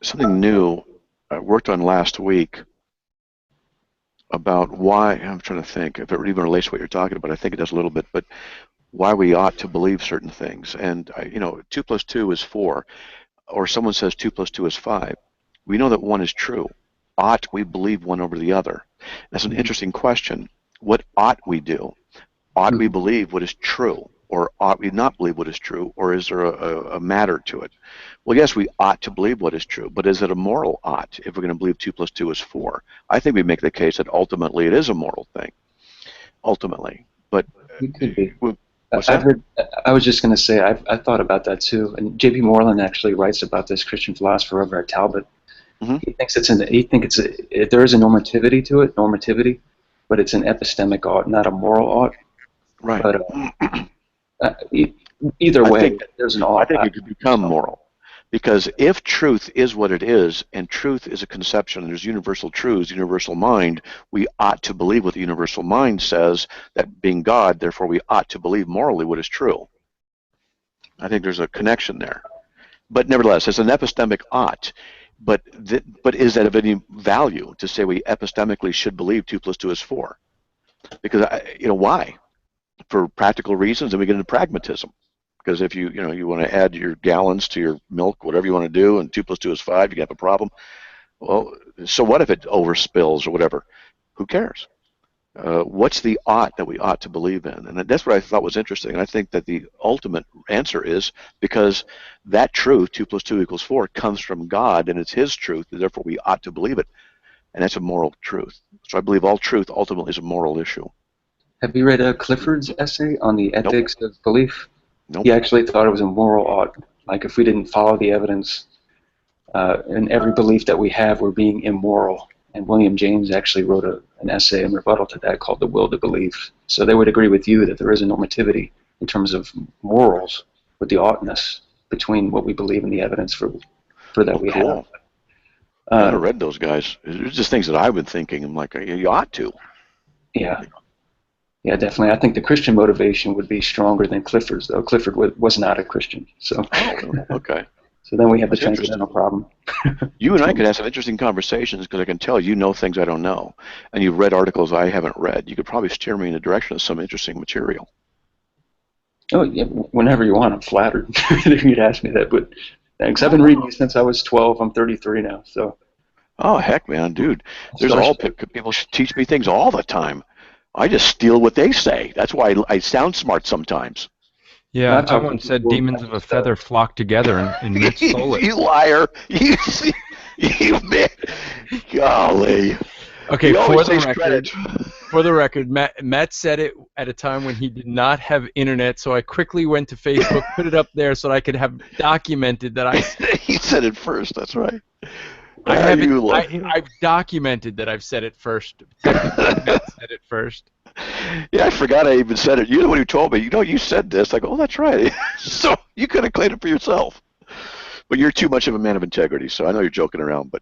something new I worked on last week about why. I'm trying to think if it even relates to what you're talking about. I think it does a little bit, but why we ought to believe certain things. And 2 + 2 is 4, or someone says 2 + 2 is 5. We know that one is true. Ought we believe one over the other? That's an interesting question. What ought we do? Ought we believe what is true, or ought we not believe what is true, or is there a matter to it? Well, yes, we ought to believe what is true, but is it a moral ought if we're going to believe 2 + 2 is 4? I think we make the case that ultimately it is a moral thing. Ultimately, but it could be. What's that? I was just going to say I thought about that too, and J.P. Moreland actually writes about this, Christian philosopher over at Talbot. Mm-hmm. He thinks there is a normativity to it, but it's an epistemic ought, not a moral ought. Right. But either way, there's an ought. I think it could become moral. Because if truth is what it is, and truth is a conception, and there's universal truths, universal mind, we ought to believe what the universal mind says, that being God, therefore we ought to believe morally what is true. I think there's a connection there. But nevertheless, it's an epistemic ought. But is that of any value to say we epistemically should believe 2 + 2 is 4? Because, why? For practical reasons, and we get into pragmatism. Because if you want to add your gallons to your milk, whatever you want to do, and 2 + 2 is 5, you have a problem. Well, so what if it overspills or whatever? Who cares? What's the ought that we ought to believe in? And that's what I thought was interesting. And I think that the ultimate answer is because that truth, 2 + 2 = 4, comes from God, and it's His truth, and therefore we ought to believe it. And that's a moral truth. So I believe all truth ultimately is a moral issue. Have you read Clifford's essay on the ethics of belief? Nope. He actually thought it was a moral ought. Like if we didn't follow the evidence in every belief that we have, we're being immoral. And William James actually wrote an essay in rebuttal to that called The Will to Believe. So they would agree with you that there is a normativity in terms of morals with the oughtness between what we believe and the evidence for that we have. I haven't read those guys. It's just things that I've been thinking. I'm like, you ought to. Yeah. Yeah, definitely. I think the Christian motivation would be stronger than Clifford's, though. Clifford was not a Christian. So. Oh, okay. So then we have the transcendental problem. You and I could have some interesting conversations because I can tell you know things I don't know, and you've read articles I haven't read. You could probably steer me in the direction of some interesting material. Oh, yeah, whenever you want. I'm flattered that you'd ask me that. But thanks. I've been reading you since I was 12. I'm 33 now. So. Oh heck, man, dude! People teach me things all the time. I just steal what they say. That's why I sound smart sometimes. Yeah, I once said demons of a feather flock together and Matt stole it. You liar! You man! Golly! Okay, for the record, Matt said it at a time when he did not have internet, so I quickly went to Facebook, put it up there so that I could have documented that I. He said it first. That's right. I've documented that I've said it first. Matt said it first. Yeah, I forgot I even said it. You're the one who told me. You said this. I go, oh, that's right. So you could have claimed it for yourself. But you're too much of a man of integrity, so I know you're joking around, but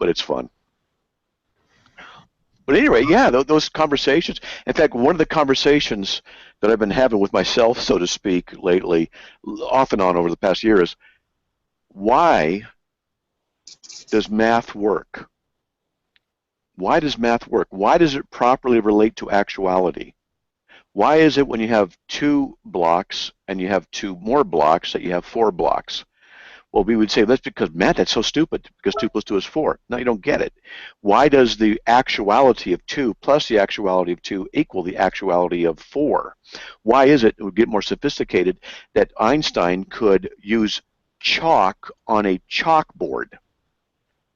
it's fun. But anyway, yeah, those conversations. In fact, one of the conversations that I've been having with myself, so to speak, lately, off and on over the past year, is why does math work? Why does math work? Why does it properly relate to actuality? Why is it when you have 2 blocks and you have 2 more blocks that you have 4 blocks? Well, we would say that's because, Matt, that's so stupid, because 2 + 2 is 4. No, you don't get it. Why does the actuality of 2 plus the actuality of 2 equal the actuality of 4? Why is it would get more sophisticated that Einstein could use chalk on a chalkboard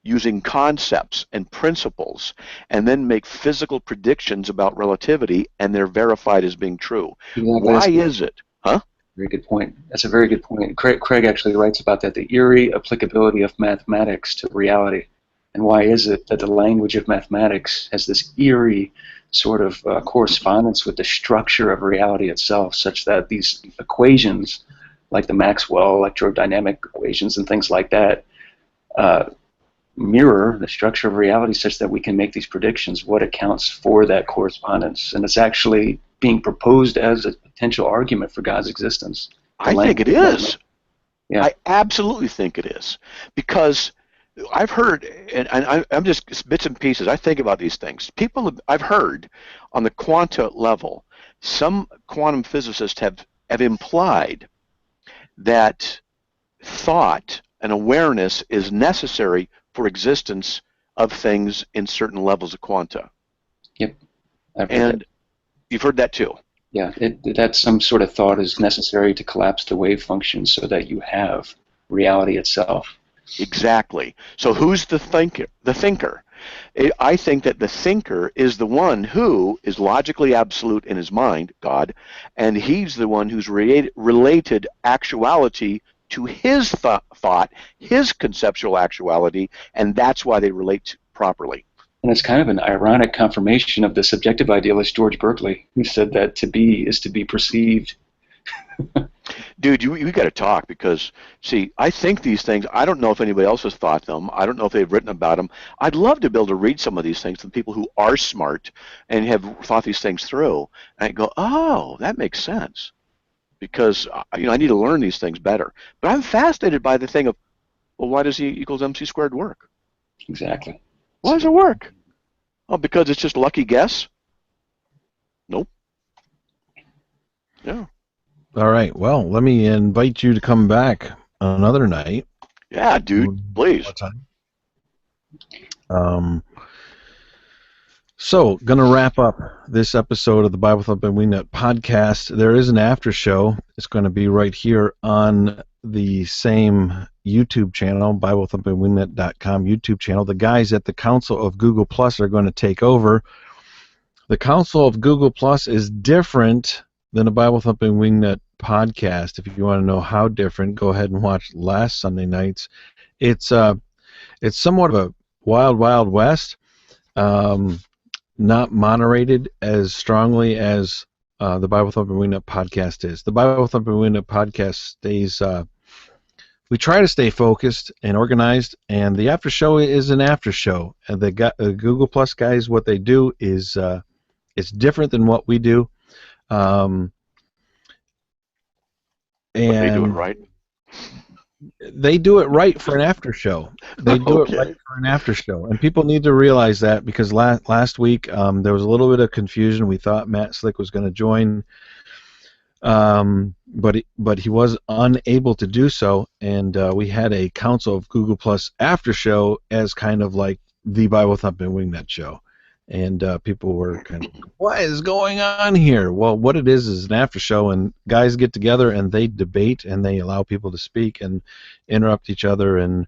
using concepts and principles, and then make physical predictions about relativity, and they're verified as being true? Why is it? Huh? Very good point. That's a very good point. Craig actually writes about that, the eerie applicability of mathematics to reality. And why is it that the language of mathematics has this eerie sort of correspondence with the structure of reality itself, such that these equations, like the Maxwell electrodynamic equations and things like that, mirror the structure of reality such that we can make these predictions, what accounts for that correspondence. And it's actually being proposed as a potential argument for God's existence. I think it is. Yeah. I absolutely think it is. Because I've heard, and I'm just bits and pieces, I think about these things. I've heard on the quanta level, some quantum physicists have implied that thought and awareness is necessary for existence of things in certain levels of quanta. Yep. And you've heard that too. Yeah, that some sort of thought is necessary to collapse the wave function so that you have reality itself. Exactly. So who's the thinker? The thinker. I think that the thinker is the one who is logically absolute in his mind, God, and he's the one who's related actuality to his thought, his conceptual actuality, and that's why they relate properly. And it's kind of an ironic confirmation of the subjective idealist George Berkeley, who said that to be is to be perceived. Dude, you got to talk, because, see, I think these things, I don't know if anybody else has thought them. I don't know if they've written about them. I'd love to be able to read some of these things to people who are smart and have thought these things through. And I go, oh, that makes sense. Because, I need to learn these things better. But I'm fascinated by the thing of, well, why does E equals MC squared work? Exactly. Why does it work? Oh, because it's just a lucky guess? Nope. Yeah. All right. Well, let me invite you to come back another night. Yeah, dude. Please. So, gonna wrap up this episode of the Bible Thumping Wingnut podcast. There is an after show. It's going to be right here on the same YouTube channel, BibleThumpingWingnut.com YouTube channel. The guys at the Council of Google Plus are going to take over. The Council of Google Plus is different than a Bible Thumping Wingnut podcast. If you want to know how different, go ahead and watch last Sunday night's. It's somewhat of a wild, wild west. Not moderated as strongly as the Bible Thumping Wingnut podcast is. The Bible Thumping Wingnut podcast stays. We try to stay focused and organized, and the after show is an after show. And the Google Plus guys, what they do is it's different than what we do. But they do it right. They do it right for an after show. They do it right for an after show, and people need to realize that, because last week there was a little bit of confusion. We thought Matt Slick was going to join, but he was unable to do so, and we had a Council of Google Plus after show as kind of like the Bible Thumping Wingnut show. And people were kind of, what is going on here? Well, what it is an after show, and guys get together and they debate and they allow people to speak and interrupt each other, and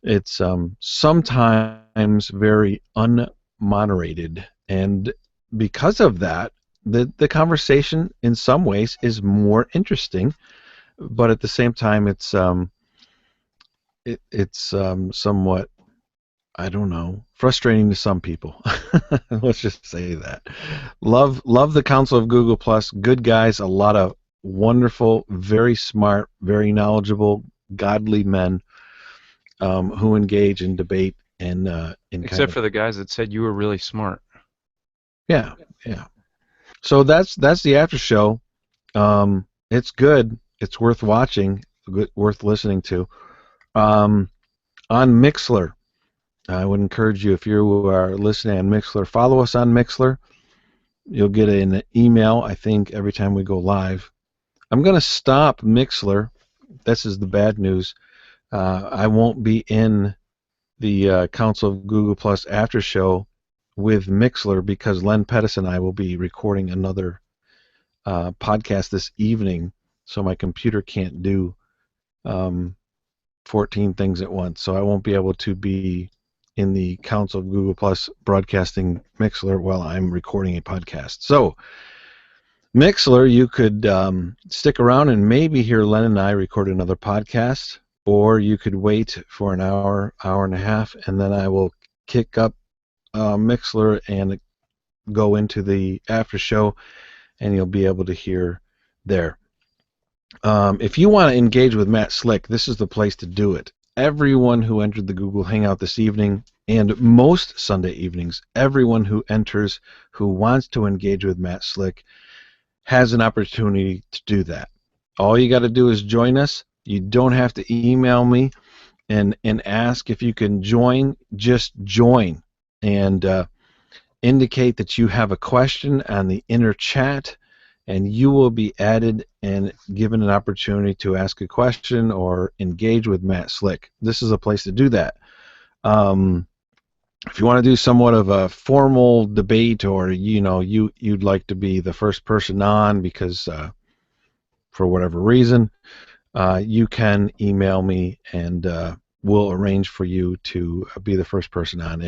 it's sometimes very unmoderated. And because of that, the conversation in some ways is more interesting, but at the same time, it's somewhat, I don't know, frustrating to some people. Let's just say that. Love the Council of Google Plus. Good guys, a lot of wonderful, very smart, very knowledgeable, godly men who engage in debate and except for the guys that said you were really smart. Yeah. So that's the after show. It's good. It's worth watching. Worth listening to. On Mixler. I would encourage you, if you are listening on Mixler, follow us on Mixler. You'll get an email, I think, every time we go live. I'm going to stop Mixler. This is the bad news. I won't be in the Council of Google Plus after show with Mixler, because Len Pettis and I will be recording another podcast this evening, so my computer can't do 14 things at once. So I won't be able to be in the Council of Google Plus broadcasting Mixler while I'm recording a podcast. So Mixler, you could stick around and maybe hear Len and I record another podcast, or you could wait for an hour and a half, and then I will kick up Mixler and go into the after show, and you'll be able to hear there. If you want to engage with Matt Slick, this is the place to do it. Everyone who entered the Google Hangout this evening, and most Sunday evenings, everyone who enters who wants to engage with Matt Slick has an opportunity to do that. All you got to do is join us. You don't have to email me and ask if you can join. Just join and indicate that you have a question on the inner chat, and you will be added and given an opportunity to ask a question or engage with Matt Slick. This is a place to do that. If you want to do somewhat of a formal debate, or you'd like to be the first person on because for whatever reason, you can email me, and we'll arrange for you to be the first person on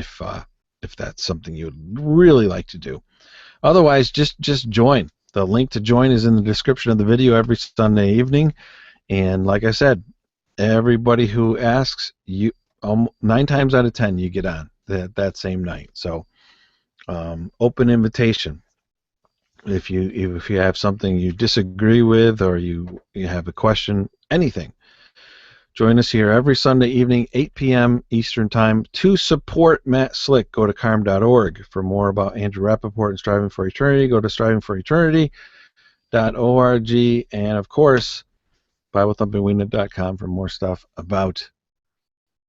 if that's something you would really like to do. Otherwise, just join. The link to join is in the description of the video every Sunday evening. And like I said, everybody who asks, 9 times out of 10 you get on that same night. So open invitation. If you have something you disagree with, or you have a question, anything, join us here every Sunday evening, 8 p.m. Eastern Time. To support Matt Slick, go to carm.org. For more about Andrew Rappaport and Striving for Eternity, go to strivingforeternity.org. And, of course, BibleThumpingWingNet.com for more stuff about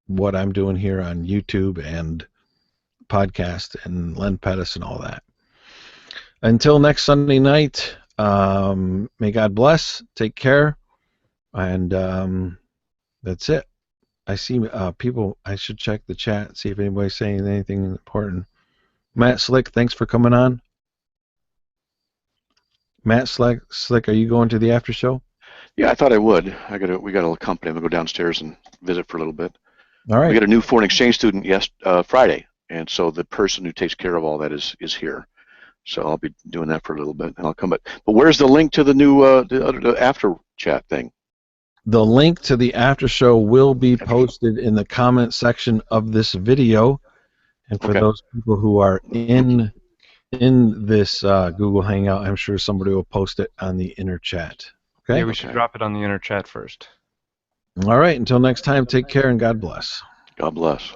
what I'm doing here on YouTube and podcast and Len Pettis and all that. Until next Sunday night, may God bless. Take care. And that's it. I see people. I should check the chat, see if anybody's saying anything important. Matt Slick, thanks for coming on. Matt Slick, are you going to the after show? Yeah, I thought I would. We got a little company. I'm gonna go downstairs and visit for a little bit. All right. We got a new foreign exchange student Friday, and so the person who takes care of all that is here. So I'll be doing that for a little bit, and I'll come back. But where's the link to the new the after chat thing? The link to the after show will be posted in the comment section of this video, and for those people who are in this Google Hangout, I'm sure somebody will post it on the inner chat. Okay. Yeah, we should drop it on the inner chat first. All right. Until next time, take care and God bless. God bless.